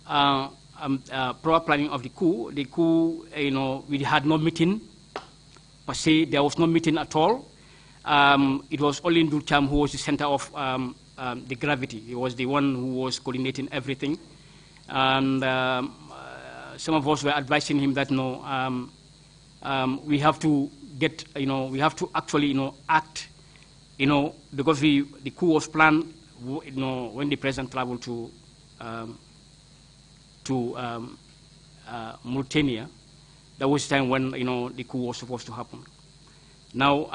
proper planning of the coup. The coup, we had no meeting per se. There was no meeting at all. It was only Nurcham who was the center of the gravity. He was the one who was coordinating everything. And some of us were advising him that, we have to get, we have to actually, act, because the coup was planned, when the president traveled to Mauritania. That was the time when, the coup was supposed to happen. Now,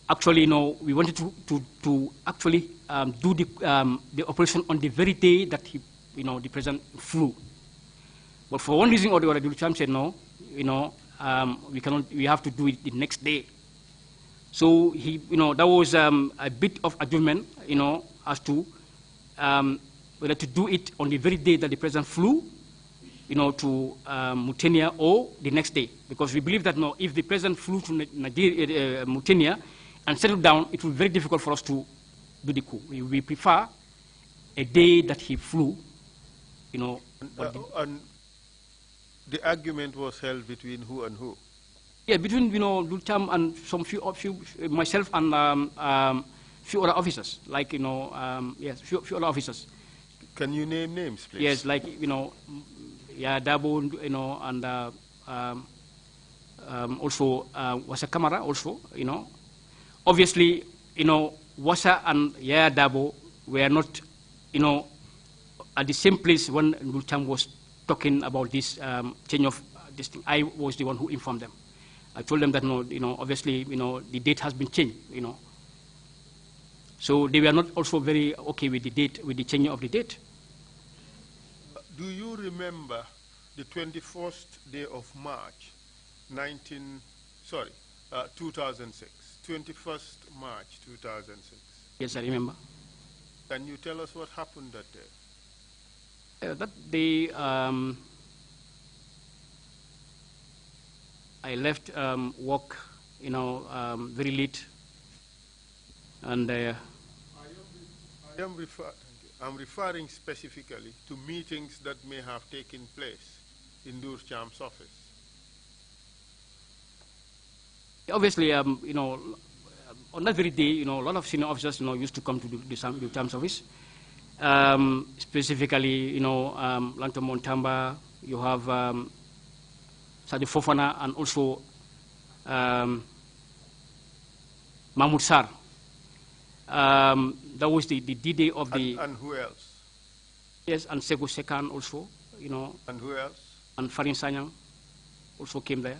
actually, we wanted to actually do the operation on the very day that the president flew. But for one reason or the other, Nurcham said no. We cannot. We have to do it the next day. So that was a bit of adjustment, as to whether to do it on the very day that the president flew, to Mauritania, or the next day, because we believe that if the president flew to Mauritania and settled down, it will be very difficult for us to do the coup. We prefer a day that he flew, And the argument was held between who and who? Yeah, between Nurcham and few myself and few other officers, like yes, few other officers. Can you name names, please? Yes, like yeah, DARBOE, and also Wasa Kamara, also, Obviously, Wasa and DARBOE were not, at the same place when Nurcham was talking about this change of this thing. I was the one who informed them. I told them that obviously, the date has been changed, So they were not also very okay with the date, with the changing of the date. Do you remember the 21st day of March, 2006? 21st March 2006. Yes, I remember. Can you tell us what happened that day? That day, I left work, very late, and I'm referring specifically to meetings that may have taken place in Nurcham's office. Obviously, on that very day, a lot of senior officers, used to come to Nurcham's office. Specifically, Langton Montamba, you have Sadio Fofana, and also Mahmoud Sarr. That was the D-Day of the... And who else? Yes, and Sego Sekan also, And who else? And Farin Sanyang also came there.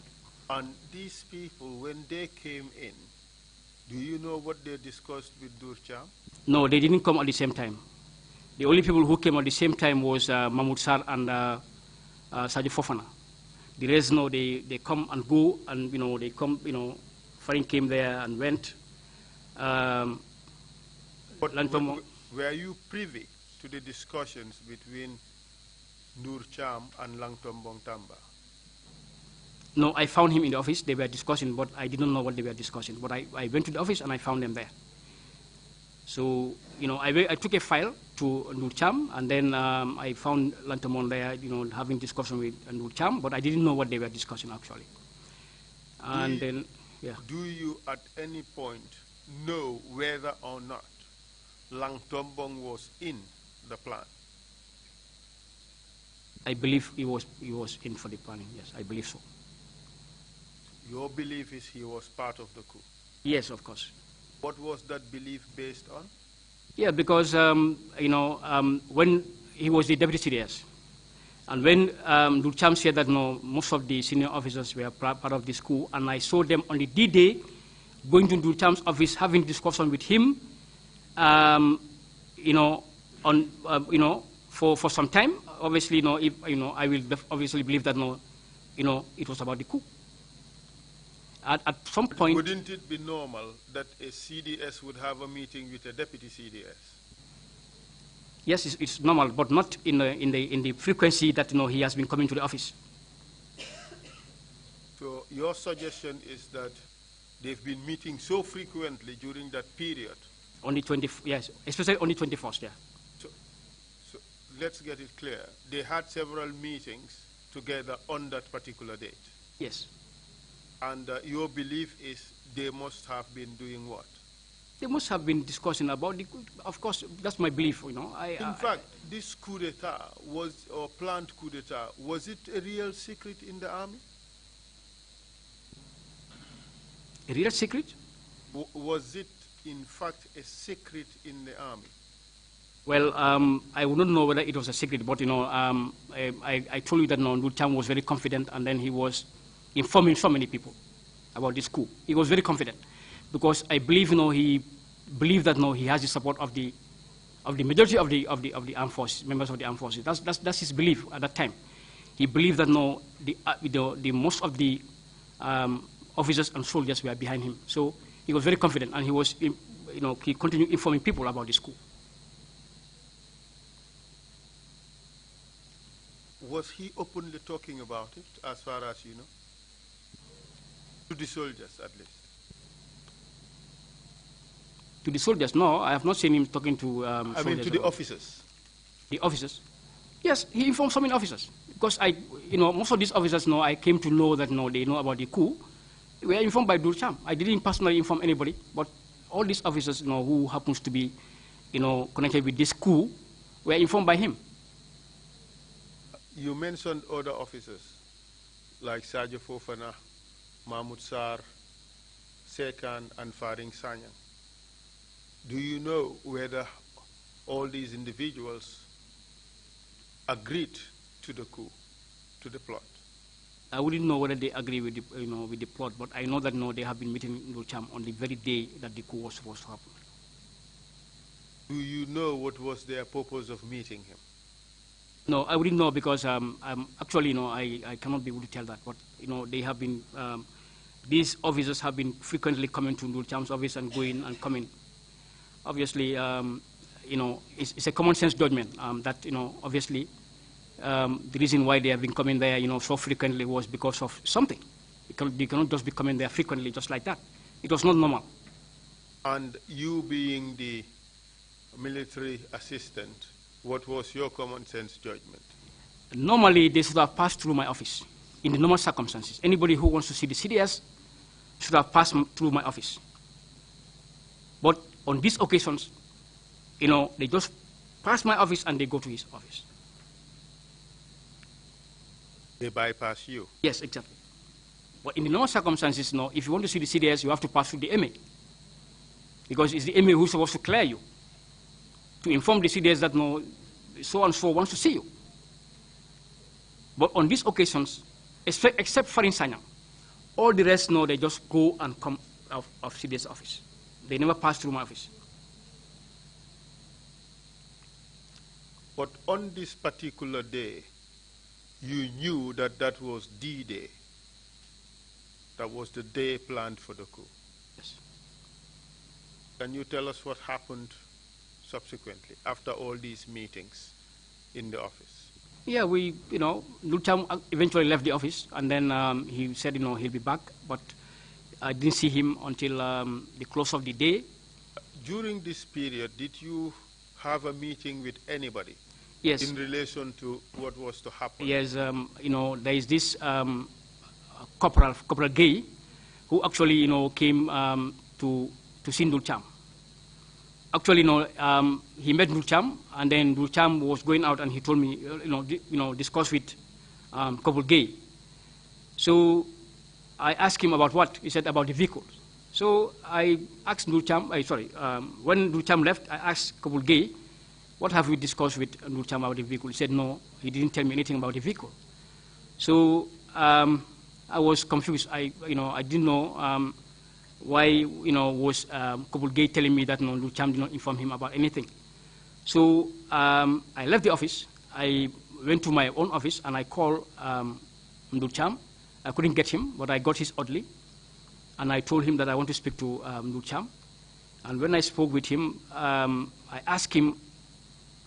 And these people, when they came in, do you know what they discussed with Nurcham? No, they didn't come at the same time. The only people who came at the same time was Mahmoud Sarr and Sadio Fofana. The rest, they come and go, and they come. Farin came there and went. But were you privy to the discussions between Nurcham and Langton Montamba? No, I found him in the office. They were discussing, but I didn't know what they were discussing. But I went to the office and I found them there. So, I took a file to Nurcham, and then I found Lantamon there, having discussion with Nurcham, but I didn't know what they were discussing actually. And then, yeah. Do you at any point know whether or not Langtombong was in the plan? I believe he was in for the planning, yes, I believe so. Your belief is he was part of the coup? Yes, of course. What was that belief based on? Yeah, because, when he was the deputy CDS, And when Dulcham said that no, most of the senior officers were part of this coup, and I saw them on the D-Day going to Dulcham's office, having discussion with him, for some time. Obviously, I will obviously believe that it was about the coup. At some point, wouldn't it be normal that a CDS would have a meeting with a deputy CDS? Yes, it's normal, but not in the frequency that he has been coming to the office. So your suggestion is that they've been meeting so frequently during that period. Only 20, yes, especially only 21st, yeah. So let's get it clear. They had several meetings together on that particular date. Yes. And your belief is they must have been doing what? They must have been discussing about the coup. Of course, that's my belief, In fact, this coup d'etat or planned coup d'etat, was it a real secret in the army? A real secret? Was it, in fact, a secret in the army? Well, I would not know whether it was a secret, but, I told you that Dulcham was very confident, and then he was informing so many people about this coup. He was very confident, because I believe, he believed that, he has the support of the majority of the armed forces, members of the armed forces. That's his belief at that time. He believed that, the most of the officers and soldiers were behind him. So he was very confident, and he was, he continued informing people about this coup. Was he openly talking about it, as far as you know? To the soldiers, at least. To the soldiers, no. I have not seen him talking to I mean, to the officers. The officers? Yes, he informed so many officers. Because most of these officers, I came to know that, they know about the coup. We were informed by Dulcham. I didn't personally inform anybody, but all these officers, who happens to be, connected with this coup, were informed by him. You mentioned other officers, like Sadio Fofana, Mahmoud Sarr, Sekan, and Faring Sanyang. Do you know whether all these individuals agreed to the coup, to the plot? I wouldn't know whether they agree with the, with the plot, but I know that they have been meeting Dulcham on the very day that the coup was supposed to happen. Do you know what was their purpose of meeting him? No, I wouldn't know, because actually, I cannot be able to tell that. But they have been, these officers have been frequently coming to Dulcham's office and going and coming. Obviously, it's a common sense judgment that obviously the reason why they have been coming there so frequently was because of something. They cannot just be coming there frequently just like that. It was not normal. And you being the military assistant, what was your common sense judgment? Normally, they should have passed through my office in the normal circumstances. Anybody who wants to see the CDS should have passed through my office. But on these occasions, they just pass my office and they go to his office. They bypass you? Yes, exactly. But in the normal circumstances, if you want to see the CDS, you have to pass through the MA. Because it's the MA who's supposed to clear you, to inform the CDS that so-and-so wants to see you. But on these occasions, except Farin Sanyang, all the rest, they just go and come out of CDS office. They never pass through my office. But on this particular day, you knew that that was D-Day. That was the day planned for the coup. Yes. Can you tell us what happened subsequently, after all these meetings in the office? Yeah, Dulcham eventually left the office, and then he said, he'll be back, but I didn't see him until the close of the day. During this period, did you have a meeting with anybody? Yes. In relation to what was to happen? Yes, there is this Corporal Gay, who actually, came to see Dulcham. Actually, he met Dulcham, and then Dulcham was going out, and he told me, discuss with Corporal Gay. So I asked him about what? He said about the vehicles. So I asked Dulcham, when Dulcham left, I asked Corporal Gay what have you discussed with Nurcham about the vehicle? He said, no, he didn't tell me anything about the vehicle. So I was confused. I didn't know why, was Kopul Gay telling me that Nurcham did not inform him about anything. So I left the office. I went to my own office and I called Nurcham. I couldn't get him, but I got his oddly. And I told him that I want to speak to Nurcham. And when I spoke with him, I asked him,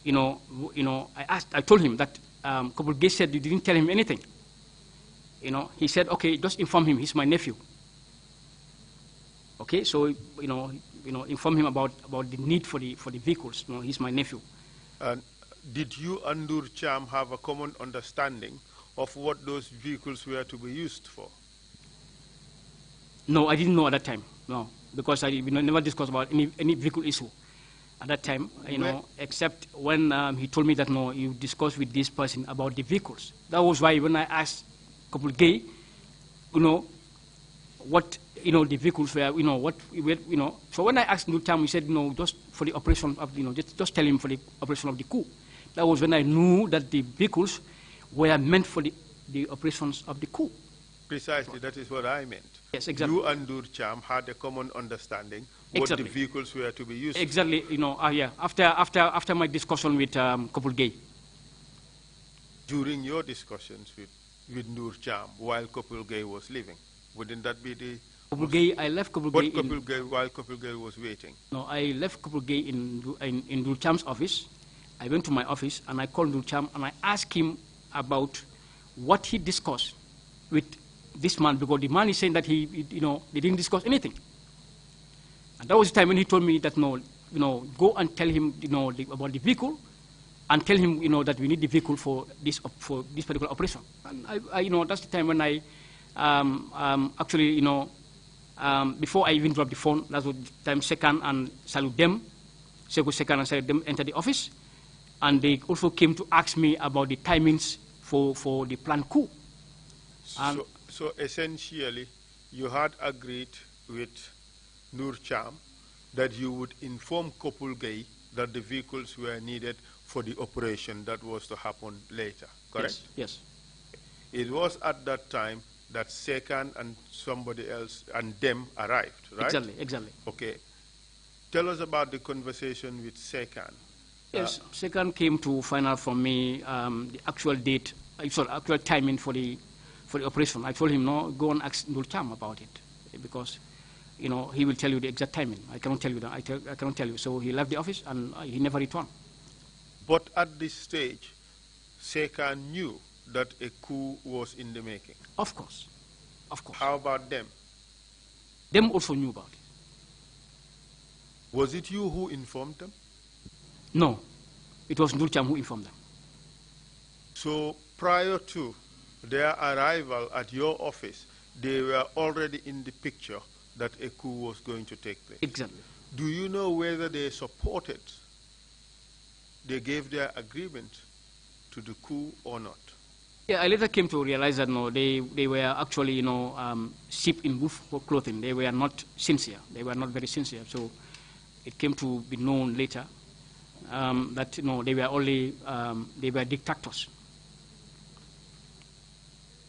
I told him that Kopul Gay said you didn't tell him anything. He said, okay, just inform him. He's my nephew. Okay, so inform him about the need for the vehicles. He's my nephew. And did you and Nurcham have a common understanding of what those vehicles were to be used for? No, I didn't know at that time. No, because I never discussed about any vehicle issue at that time. Except when he told me that no, you discussed with this person about the vehicles. That was why when I asked Kopul Gay, what the vehicles were, So when I asked Nurcham, he said, just for the operation of, just tell him for the operation of the coup. That was when I knew that the vehicles were meant for the operations of the coup. Precisely, that is what I meant. Yes, exactly. You and Nurcham had a common understanding what the vehicles were to be used for. Exactly, yeah. After my discussion with Kopul Gay. During your discussions with Nurcham while Kopul Gay was living, wouldn't that be the... Kopul Gay, I left Kopul Gay while Kopul Gay was waiting? No, I left Kopul Gay in Nurcham's office. I went to my office and I called Nurcham and I asked him about what he discussed with this man, because the man is saying that they didn't discuss anything. And that was the time when he told me that go and tell him about the vehicle, and tell him that we need the vehicle for this particular operation. And I that's the time when I actually before I even dropped the phone, that's the time Sekan and Sekou Sekan and Salud Dem entered the office, and they also came to ask me about the timings for the planned coup. So essentially, you had agreed with Nurcham that you would inform Kopul Gay that the vehicles were needed for the operation that was to happen later, correct? Yes. It was at that time that Sekan and somebody else and them arrived, right? Exactly. Okay. Tell us about the conversation with Sekan. Yes, Sekan came to find out from me the actual date, actual timing for the operation. I told him, no, go and ask Nurcham about it, because he will tell you the exact timing. I cannot tell you that. I cannot tell you. So he left the office and he never returned. But at this stage, Sekan knew that a coup was in the making. Of course. How about them? Them also knew about it. Was it you who informed them? No, it was Nurcham who informed them. So prior to their arrival at your office, they were already in the picture that a coup was going to take place. Exactly. Do you know whether they supported, they gave their agreement to the coup or not? Yeah, I later came to realize that they were actually sheep in wolf clothing. They were not sincere. They were not very sincere. So it came to be known later that they were only they were dictators.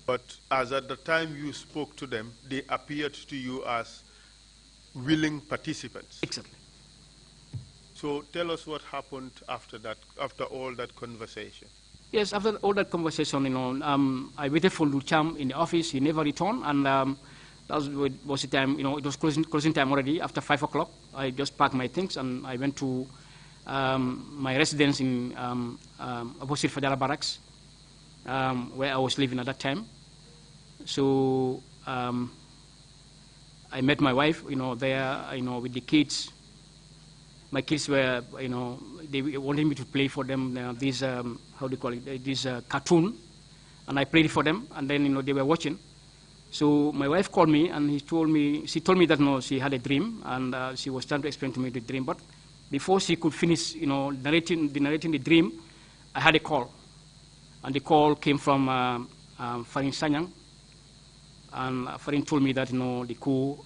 But as at the time you spoke to them, they appeared to you as willing participants. Exactly. So tell us what happened after that, after all that conversation. Yes, after all that conversation, I waited for Nurcham in the office. He never returned, and that was the time. It was closing time already. After 5 o'clock, I just packed my things and I went to my residence in opposite Federal Barracks, where I was living at that time. So I met my wife, there, with the kids. My kids were, they wanted me to play for them this, how do you call it, this cartoon, and I played it for them, and then, they were watching. So my wife called me, and she told me that, she had a dream, and she was trying to explain to me the dream, but before she could finish, narrating the dream, I had a call, and the call came from Farin Sanyang, and Farin told me that, the coup,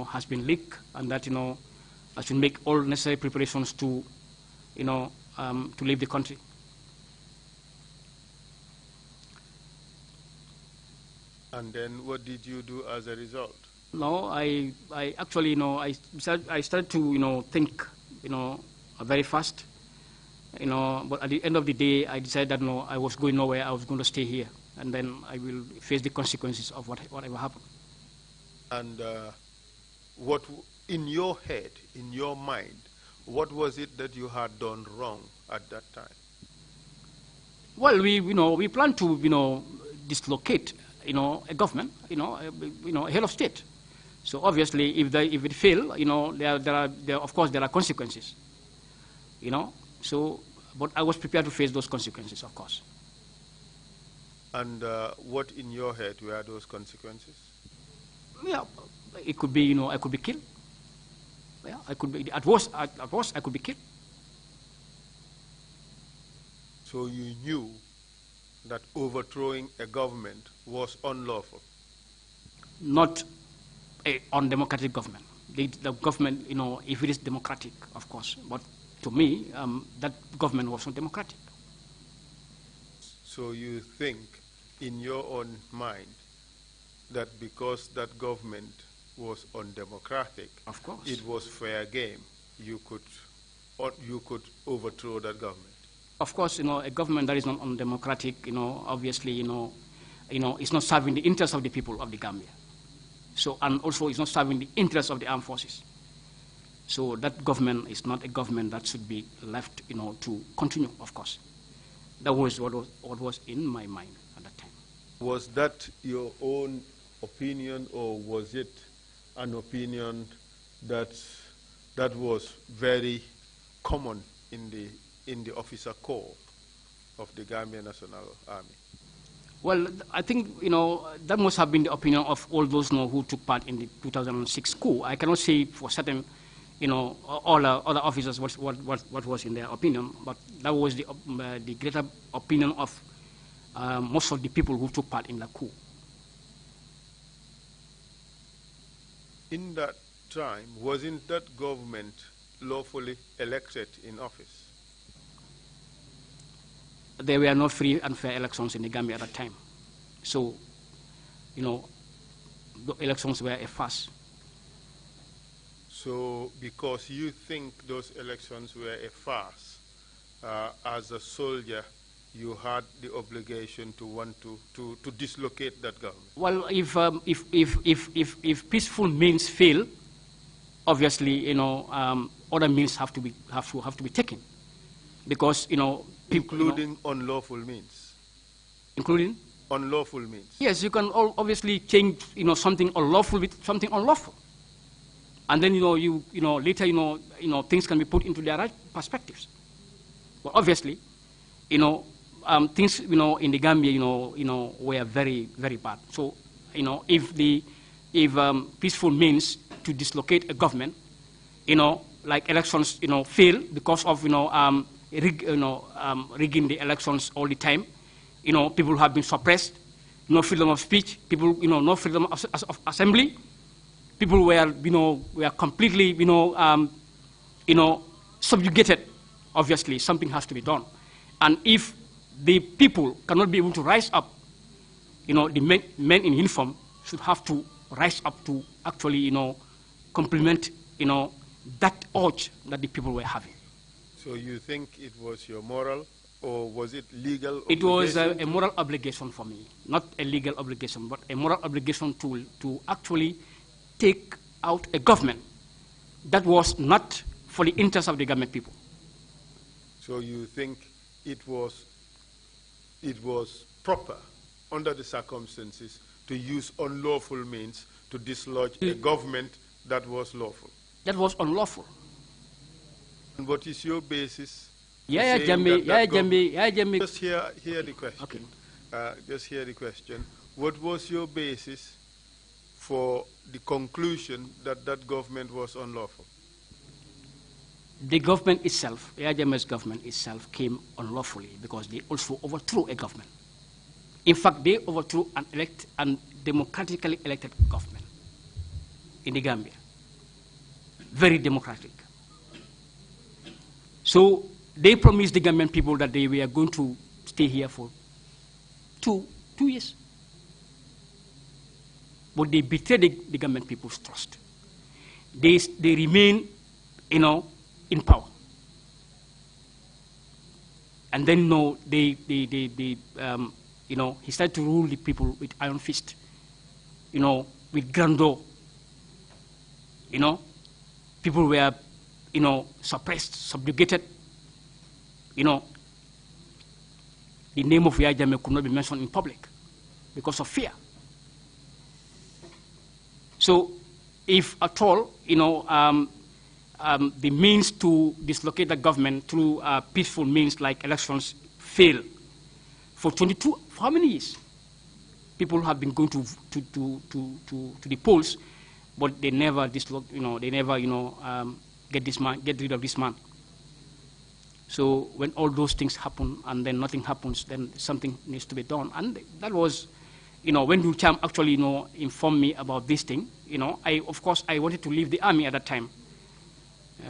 has been leaked, and that, I should make all necessary preparations to, to leave the country. And then what did you do as a result? No, I actually, I started to, think, very fast, but at the end of the day, I decided that, no, I was going nowhere, I was going to stay here, and then I will face the consequences of whatever happened. And what, in your head, in your mind, what was it that you had done wrong at that time? Well, we plan to, dislocate, a government, a head of state. So obviously, if it fail, of course there are consequences, So, but I was prepared to face those consequences, of course. And what in your head were those consequences? Yeah, it could be, I could be killed. Yeah, I could be, at worst, I could be killed. So you knew that overthrowing a government was unlawful? Not an undemocratic government. The government, if it is democratic, of course, but to me, that government was not democratic. So you think, in your own mind, that because that government was undemocratic, of course, it was fair game, you could overthrow that government? Of course, a government that is not undemocratic, obviously, it's not serving the interests of the people of the Gambia. So, and also it's not serving the interests of the armed forces. So that government is not a government that should be left, to continue, of course. That was what was in my mind at that time. Was that your own opinion, or was it an opinion that was very common in the officer corps of the Gambia National Army? Well, I think, that must have been the opinion of all those who took part in the 2006 coup. I cannot say for certain, all other officers what was in their opinion, but that was the greater opinion of most of the people who took part in the coup. In that time, wasn't that government lawfully elected in office? There were no free and fair elections in the Gambia at that time. So, the elections were a farce. So, because you think those elections were a farce, as a soldier, you had the obligation to want to dislocate that government? Well, if peaceful means fail, obviously, other means have to be taken, because including unlawful means. Including unlawful means. Yes, you can obviously change something unlawful with something unlawful, and then later things can be put into their right perspectives. But obviously, things in the Gambia were very, very bad. So if peaceful means to dislocate a government, like elections fail because of rigging the elections all the time, people have been suppressed, no freedom of speech, people no freedom of assembly, people were completely subjugated. Obviously, something has to be done, and if the people cannot be able to rise up, the men in uniform should have to rise up to actually complement that urge that the people were having. So you think it was your moral, or was it legal obligation? It was a moral obligation for me, not a legal obligation, but a moral obligation to actually take out a government that was not for the interest of the government people. So you think it was proper, under the circumstances, to use unlawful means to dislodge a government that was lawful? That was unlawful. And what is your basis? Just hear the question. Okay. Just hear the question. What was your basis for the conclusion that that government was unlawful? The government itself, Jammeh's government itself, came unlawfully because they also overthrew a government. In fact, they overthrew an democratically elected government in the Gambia. Very democratic. So They promised the Gambian people that they were going to stay here for two years. But they betrayed the Gambian people's trust. They remain, in power. And then, he started to rule the people with iron fist, with grandeur. People were, suppressed, subjugated. The name of Yahya Jammeh could not be mentioned in public because of fear. So, if at all, the means to dislocate the government through peaceful means like elections fail, for how many years? People have been going to the polls, but they never get rid of this man. So when all those things happen and then nothing happens, then something needs to be done. And that was, when Ducham actually, informed me about this thing, of course, I wanted to leave the army at that time.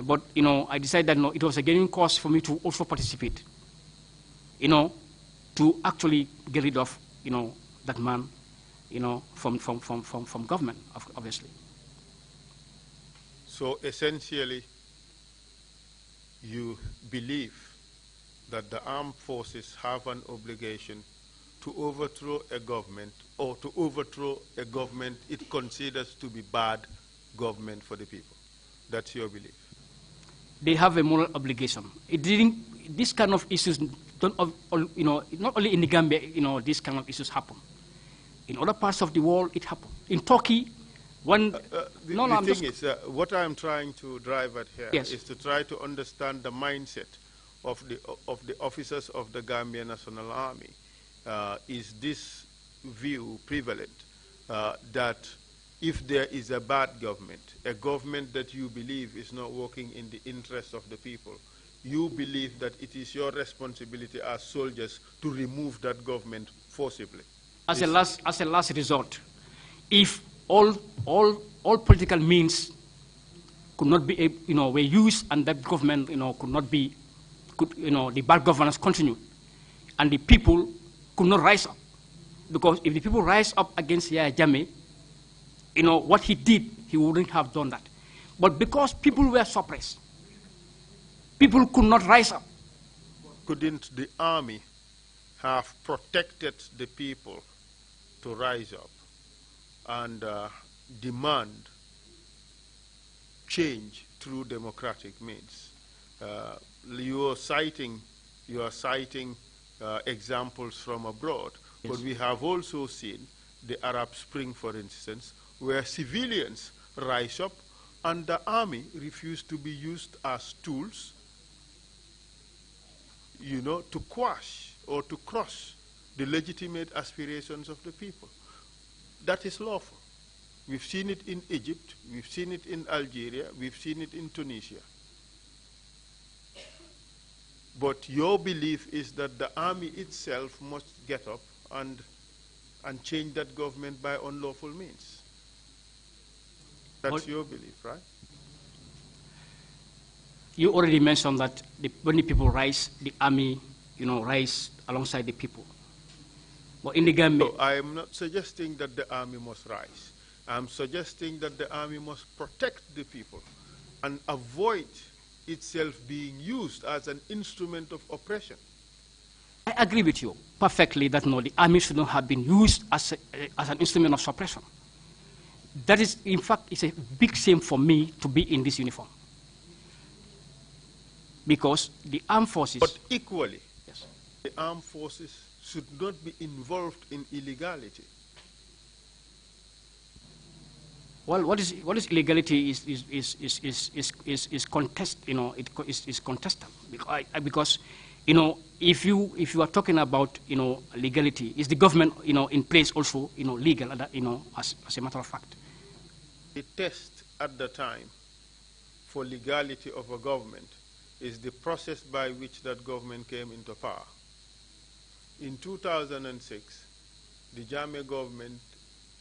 But, I decided that, it was a gaining cause for me to also participate, to actually get rid of, that man, from government, obviously. So essentially, you believe that the armed forces have an obligation to overthrow a government, or to overthrow a government it considers to be bad government for the people. That's your belief? They have a moral obligation. This kind of issues don't, not only in the Gambia, these kind of issues happen. In other parts of the world, it happens. In Turkey, the thing is, what I'm trying to drive at here yes. is to try to understand the mindset of the officers of the Gambian National Army. Is this view prevalent that if there is a bad government, a government that you believe is not working in the interest of the people, you believe that it is your responsibility as soldiers to remove that government forcibly? As a last resort, if all political means could not be, were used, and that government, could not be, the bad governance continued, and the people could not rise up, because if the people rise up against Yahya Jammeh, what he did, he wouldn't have done that. But because people were suppressed, people could not rise up. Couldn't the army have protected the people to rise up and demand change through democratic means? You are citing examples from abroad, yes. But we have also seen the Arab Spring, for instance, where civilians rise up and the army refused to be used as tools, to quash or to crush the legitimate aspirations of the people. That is lawful. We've seen it in Egypt, we've seen it in Algeria, we've seen it in Tunisia. But your belief is that the army itself must get up and change that government by unlawful means. That's your belief, right? You already mentioned that when the people rise, the army, rise alongside the people. But in the Gambia, no, I am not suggesting that the army must rise. I'm suggesting that the army must protect the people and avoid itself being used as an instrument of oppression. I agree with you perfectly that the army should not have been used as an instrument of suppression. That is, in fact, it's a big shame for me to be in this uniform. Because the armed forces... But equally, yes, the armed forces should not be involved in illegality. Well, what is illegality is contest. Is contested because if you are talking about legality, is the government in place also legal as a matter of fact. The test at the time for legality of a government is the process by which that government came into power. In 2006, the Jammeh government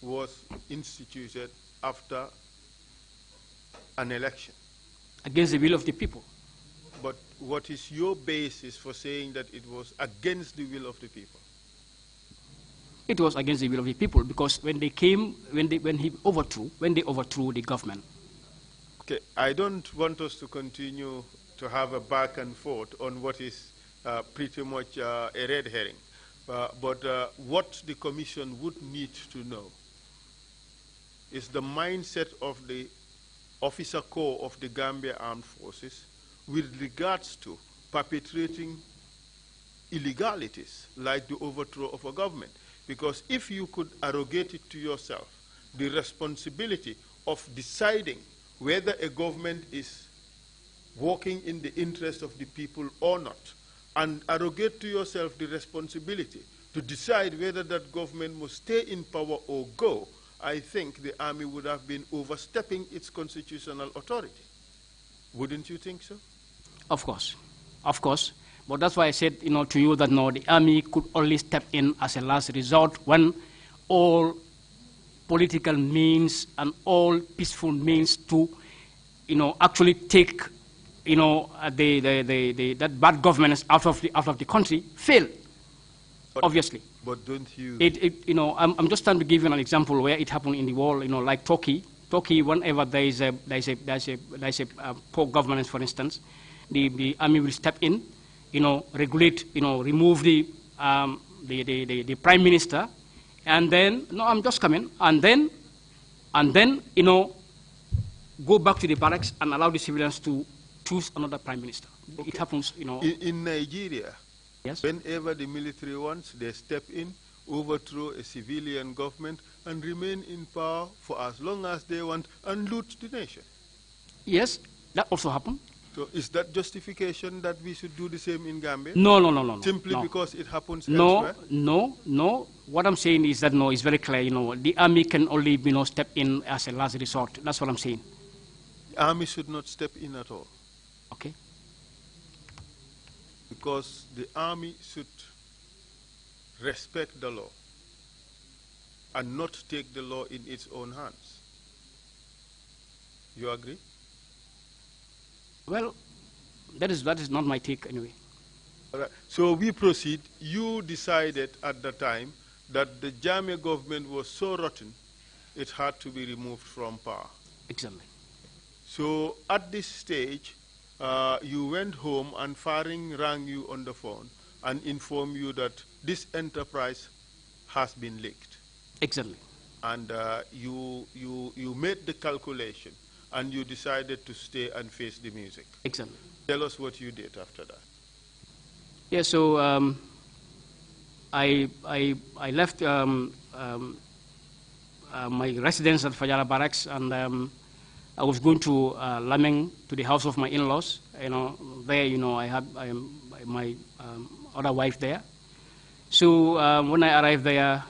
was instituted after an election. Against the will of the people. But what is your basis for saying that it was against the will of the people? It was against the will of the people because when they came, when they overthrew the government. Okay, I don't want us to continue to have a back and forth on what is pretty much a red herring. But what the Commission would need to know is the mindset of the officer corps of the Gambia Armed Forces with regards to perpetrating illegalities like the overthrow of a government. Because if you could arrogate it to yourself, the responsibility of deciding whether a government is working in the interest of the people or not, and arrogate to yourself the responsibility to decide whether that government must stay in power or go, I think the army would have been overstepping its constitutional authority. Wouldn't you think so? Of course, of course. But that's why I said, to you that no, the army could only step in as a last resort when all political means and all peaceful means to, actually take, that bad governance out of the country fail. But, obviously. But don't you? I'm just trying to give you an example where it happened in the world. Like Turkey. Turkey, whenever there is a poor governance, for instance, the army will step in, regulate, remove the prime minister, and then I'm just coming, and then go back to the barracks and allow the civilians to choose another prime minister. Okay. It happens, In Nigeria, yes. Whenever the military wants, they step in, overthrow a civilian government, and remain in power for as long as they want and loot the nation. Yes, that also happened. So is that justification that we should do the same in Gambia? No. Simply because it happens elsewhere? No. What I'm saying is that, no, it's very clear, the army can only, step in as a last resort. That's what I'm saying. The army should not step in at all. Okay. Because the army should respect the law and not take the law in its own hands. You agree? Well, that is not my take anyway. All right. So we proceed. You decided at the time that the Jammeh government was so rotten, it had to be removed from power. Exactly. So at this stage, you went home and Faring rang you on the phone and informed you that this enterprise has been leaked. Exactly. And you made the calculation and you decided to stay and face the music. Exactly. Tell us what you did after that. Yeah, so I left my residence at Fajara Barracks, and I was going to Lameng, to the house of my in-laws. There, I had my other wife there. So when I arrived there,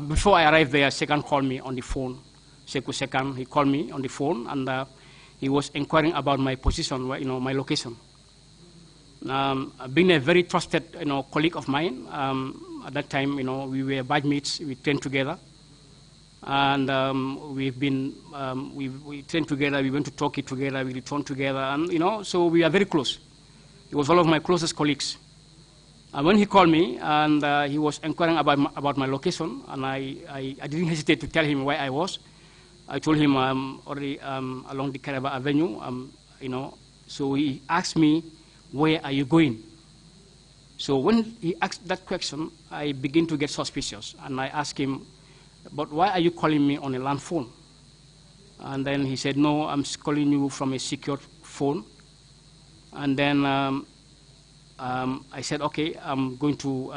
before I arrived there, Sekan called me on the phone. Sekou Sekan, he called me on the phone, and he was inquiring about my position, my location. Being a very trusted, colleague of mine, at that time, we were batch mates, we trained together. And we trained together, we went to Turkey together, we returned together, and, so we are very close. He was one of my closest colleagues. And when he called me, and he was inquiring about my location, and I didn't hesitate to tell him where I was. I told him I'm already along the Caraba Avenue, so he asked me, where are you going? So when he asked that question, I began to get suspicious, and I asked him, but why are you calling me on a land phone? And then he said, no, I'm calling you from a secure phone. And then I said, okay, I'm going to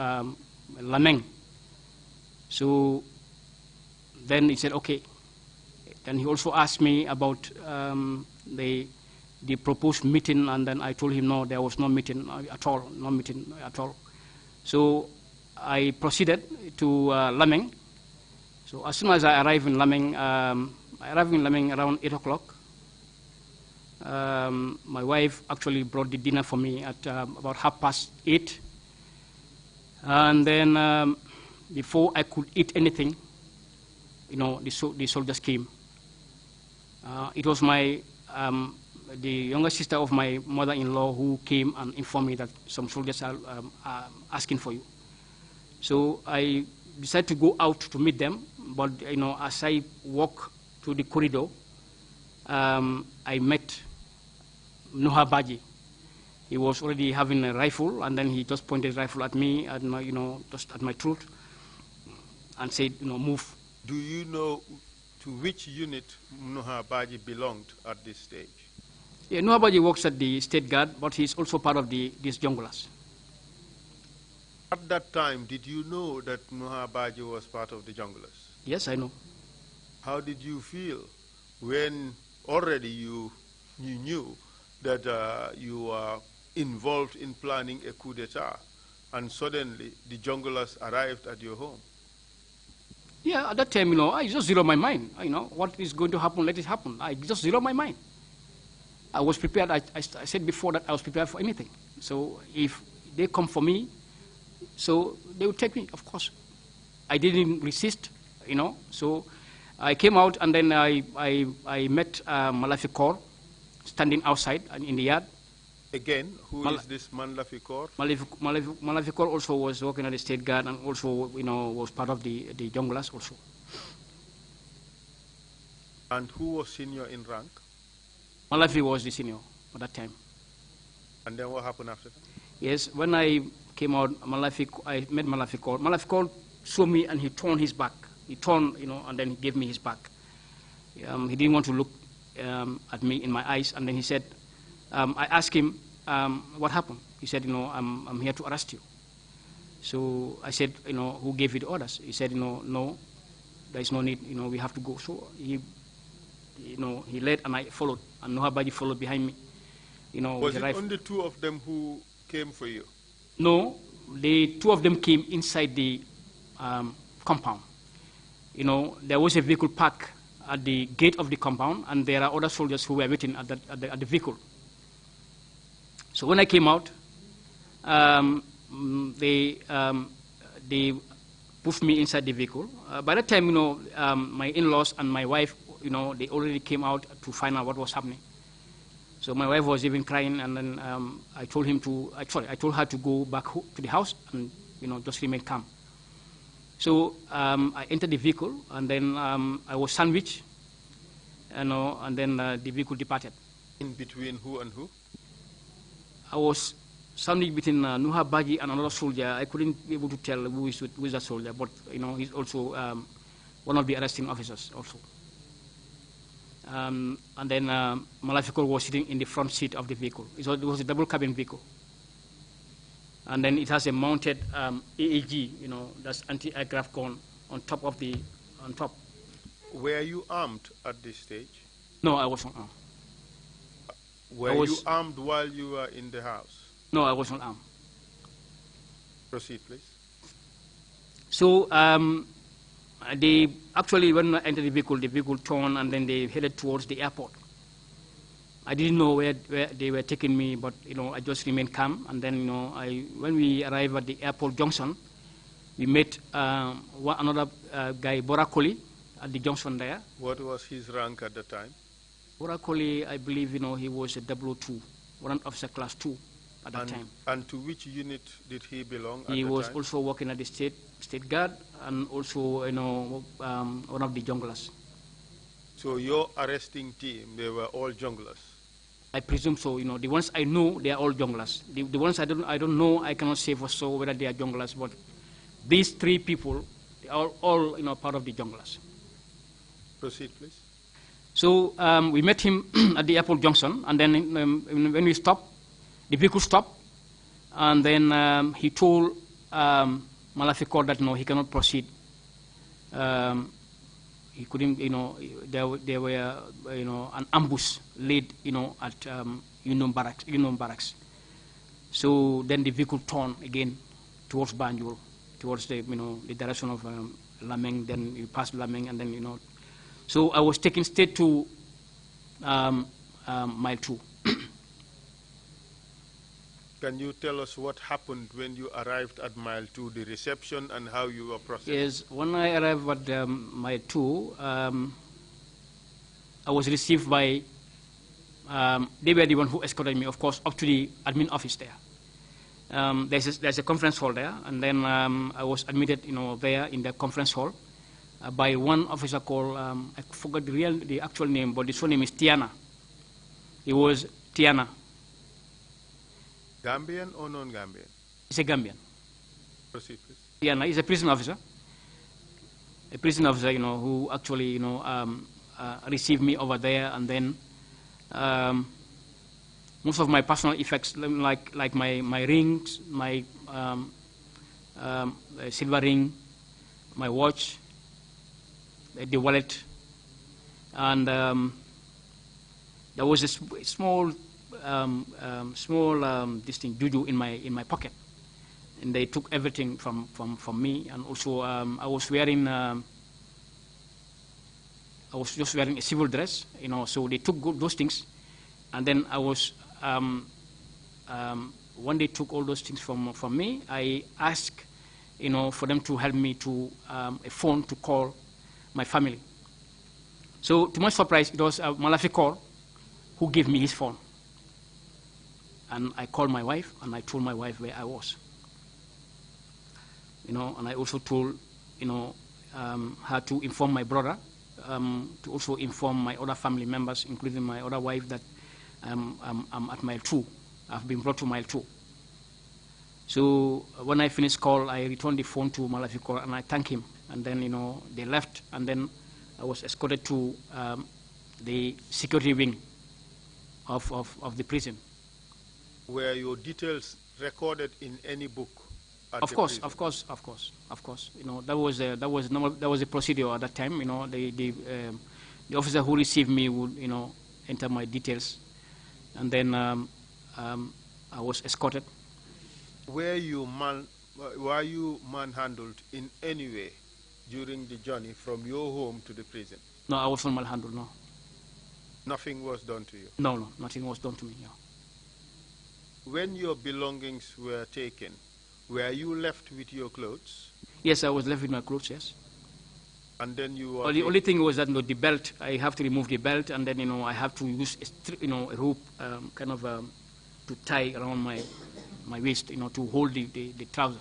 Lameng. So then he said, okay. Then he also asked me about the proposed meeting, and then I told him, no, there was no meeting at all, no meeting at all. So I proceeded to Lameng. So as soon as I arrived in Lameng, around 8 o'clock. My wife actually brought the dinner for me at about 8:30. And then before I could eat anything, the soldiers came. It was my the younger sister of my mother-in-law who came and informed me that some soldiers are asking for you. So I decided to go out to meet them, but as I walk through the corridor, I met Nuha Baji. He was already having a rifle, and then he just pointed the rifle at me, at my, just at my throat, and said, move. Do you know to which unit Nuha Baji belonged at this stage? Yeah, Nuha Baji works at the State Guard, but he's also part of these junglers. At that time, did you know that Nuha Baji was part of the junglers? Yes, I know. How did you feel when already you knew that you were involved in planning a coup d'etat, and suddenly the junglers arrived at your home? Yeah, at that time, I just zero my mind. What is going to happen, let it happen. I just zero my mind. I was prepared. I said before that I was prepared for anything. So if they come for me, so they would take me, of course. I didn't resist, So I came out, and then I met Malafi Kaur standing outside in the yard. Again, who is this Malafi Kaur? Malafi Kaur also was working at the State Guard, and also, was part of the junglers also. And who was senior in rank? Malafi was the senior at that time. And then what happened after that? Yes, when I came out, I met Malafi Kaur. Malafi Kaur saw me, and he turned his back. He turned, and then he gave me his back. He didn't want to look at me in my eyes, and then he said, I asked him, what happened? He said, I'm here to arrest you. So I said, who gave you the orders? He said, no, there is no need, we have to go. So he led, and I followed, and Nuha Baji followed behind me. Was it only two of them who came for you? No, the two of them came inside the compound. There was a vehicle parked at the gate of the compound, and there are other soldiers who were waiting at the vehicle. So when I came out, they pushed me inside the vehicle. By that time, my in-laws and my wife, they already came out to find out what was happening. So my wife was even crying, and then I told her to go back to the house and just remain calm. So I entered the vehicle, and then I was sandwiched, and then the vehicle departed. In between who and who? I was sandwiched between Nuha Baji and another soldier. I couldn't be able to tell who is that soldier, but he's also one of the arresting officers also. And then Malafi Kaur was sitting in the front seat of the vehicle. It was a double cabin vehicle. And then it has a mounted AAG, that's anti-aircraft gun on top. Were you armed at this stage? No, I wasn't armed. Were you armed while you were in the house? No, I wasn't armed. Proceed, please. So actually, when I entered the vehicle turned, and then they headed towards the airport. I didn't know where they were taking me, but I just remained calm. And then when we arrived at the airport junction, we met another guy, Borakoli, at the junction there. What was his rank at the time? Borakoli, I believe he was a 002, warrant officer class 2 at that time. And to which unit did he belong? He was also working at the State Guard, and also one of the junglers. So your arresting team, they were all junglers? I presume so. The ones I know, they are all junglers. The ones I don't know, I cannot say for sure whether they are junglers. But these three people, they are all part of the junglers. Proceed, please. So we met him at the airport junction, and then when we stopped, the vehicle stopped, and then he told Malafi Kaur that he cannot proceed. He couldn't, there were, an ambush laid, at Union Barracks. So then the vehicle turned again towards Banjul, towards the, the direction of Lameng. Then we passed Lameng, and then, So I was taken straight to Mile 2. Can you tell us what happened when you arrived at Mile 2, the reception and how you were processed? Yes, when I arrived at Mile 2, I was received by they were the one who escorted me, of course, up to the admin office there. There's a conference hall there, and then I was admitted, there in the conference hall by one officer called, I forgot the actual name, but the surname is Tiana. He was Tiana. Gambian or non-Gambian? He's a Gambian. Proceed, please. Tiana is a prison officer. A prison officer, who actually, received me over there, and then most of my personal effects, like my rings, my silver ring, my watch, the wallet, and there was a small this thing, juju in my pocket, and they took everything from me. And also I was just wearing a civil dress, so they took those things, and then I was when they took all those things from me, I asked for them to help me to a phone to call my family. So to my surprise, it was Malafi Kaur who gave me his phone. And I called my wife, and I told my wife where I was. And I also told, her to inform my brother, to also inform my other family members, including my other wife, that I'm at mile 2. I've been brought to mile 2. So when I finished call, I returned the phone to Malafi Kaur, and I thanked him. And then, they left, and then I was escorted to the security wing of the prison. Were your details recorded in any book? Of course. That was a procedure at that time. The officer who received me would enter my details, and then I was escorted. Were you manhandled in any way during the journey from your home to the prison? No, I was not manhandled. No. Nothing was done to you? No, nothing was done to me. No. When your belongings were taken, were you left with your clothes? Yes, I was left with my clothes, yes. And then you were... Well, the only thing was that the belt, I have to remove the belt, and then I have to use a rope to tie around my waist, to hold the trouser.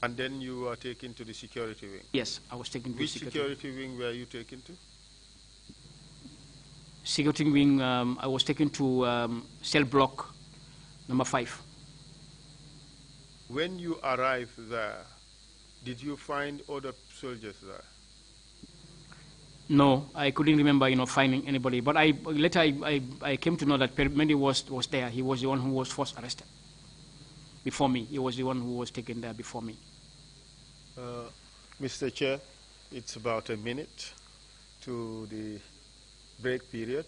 And then you were taken to the security wing? Yes, I was taken to the security wing. Which security wing were you taken to? Security wing, I was taken to cell block number 5. When you arrived there, did you find other soldiers there? No, I couldn't remember, finding anybody. But later I came to know that Permendi was there. He was the one who was first arrested before me. He was the one who was taken there before me. Mr. Chair, it's about a minute to the break period,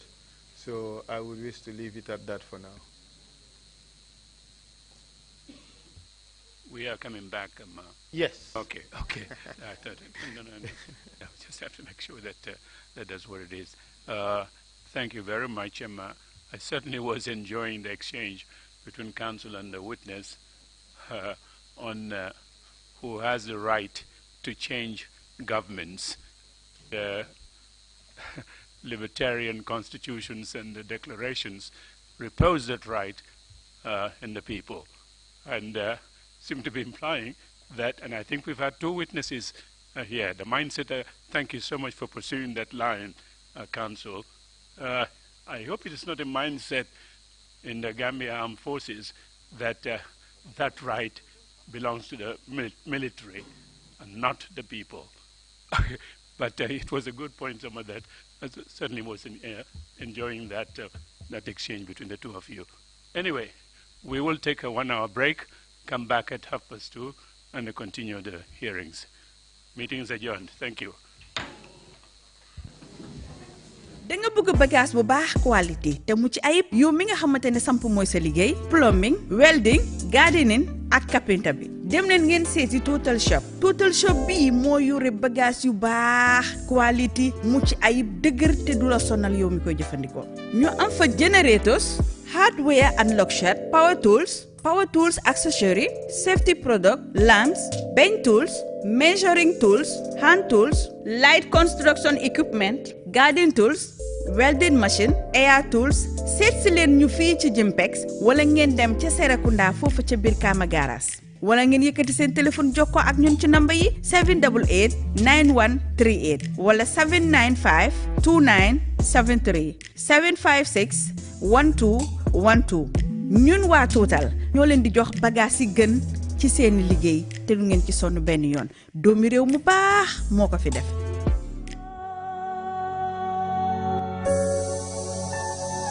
so I would wish to leave it at that for now. We are coming back. Yes. Okay. I thought, no. I just have to make sure that that's what it is. Thank you very much. I certainly was enjoying the exchange between counsel and the witness on who has the right to change governments. The libertarian constitutions and the declarations repose that right in the people, and seem to be implying that, and I think we've had 2 witnesses here. The mindset, thank you so much for pursuing that line, counsel. I hope it is not a mindset in the Gambia Armed Forces that that right belongs to the military and not the people. But it was a good point, some of that. I certainly was enjoying that exchange between the 2 of you. Anyway, we will take a 1-hour break, come back at 2:30, and continue the hearings. Meeting is adjourned. Thank you. da nga bëgg bagage bu baax qualité te mu ci ayib yow mi nga xamantene samp mooy sa liggéey plumbing welding gardening ak carpenter bi dem leen ngeen seeti Total Shop bi moo yore bagage yu baax qualité mu ci ayib dëgër te du la sonal yow mi koy jëfandikoo ñu am fa generators hardware and luxury power tools accessory safety product lamps bench tools measuring tools hand tools light construction equipment garden tools welding machine air tools seet si leen ñu fii ci Jimpex wala ngeen dem ca Serekunda foofu ca biir Kama Garage wala ngeen yëkkati seen téléphone jokkoo ak ñun ci number yi 788 9138 wala 795 2973 756 1212 ñun waa Total ñoo leen di jox bagage yi gën ci seeni liggéey te du ngeen ci sonn benn yoon doomi réew mu baax moo ko fi def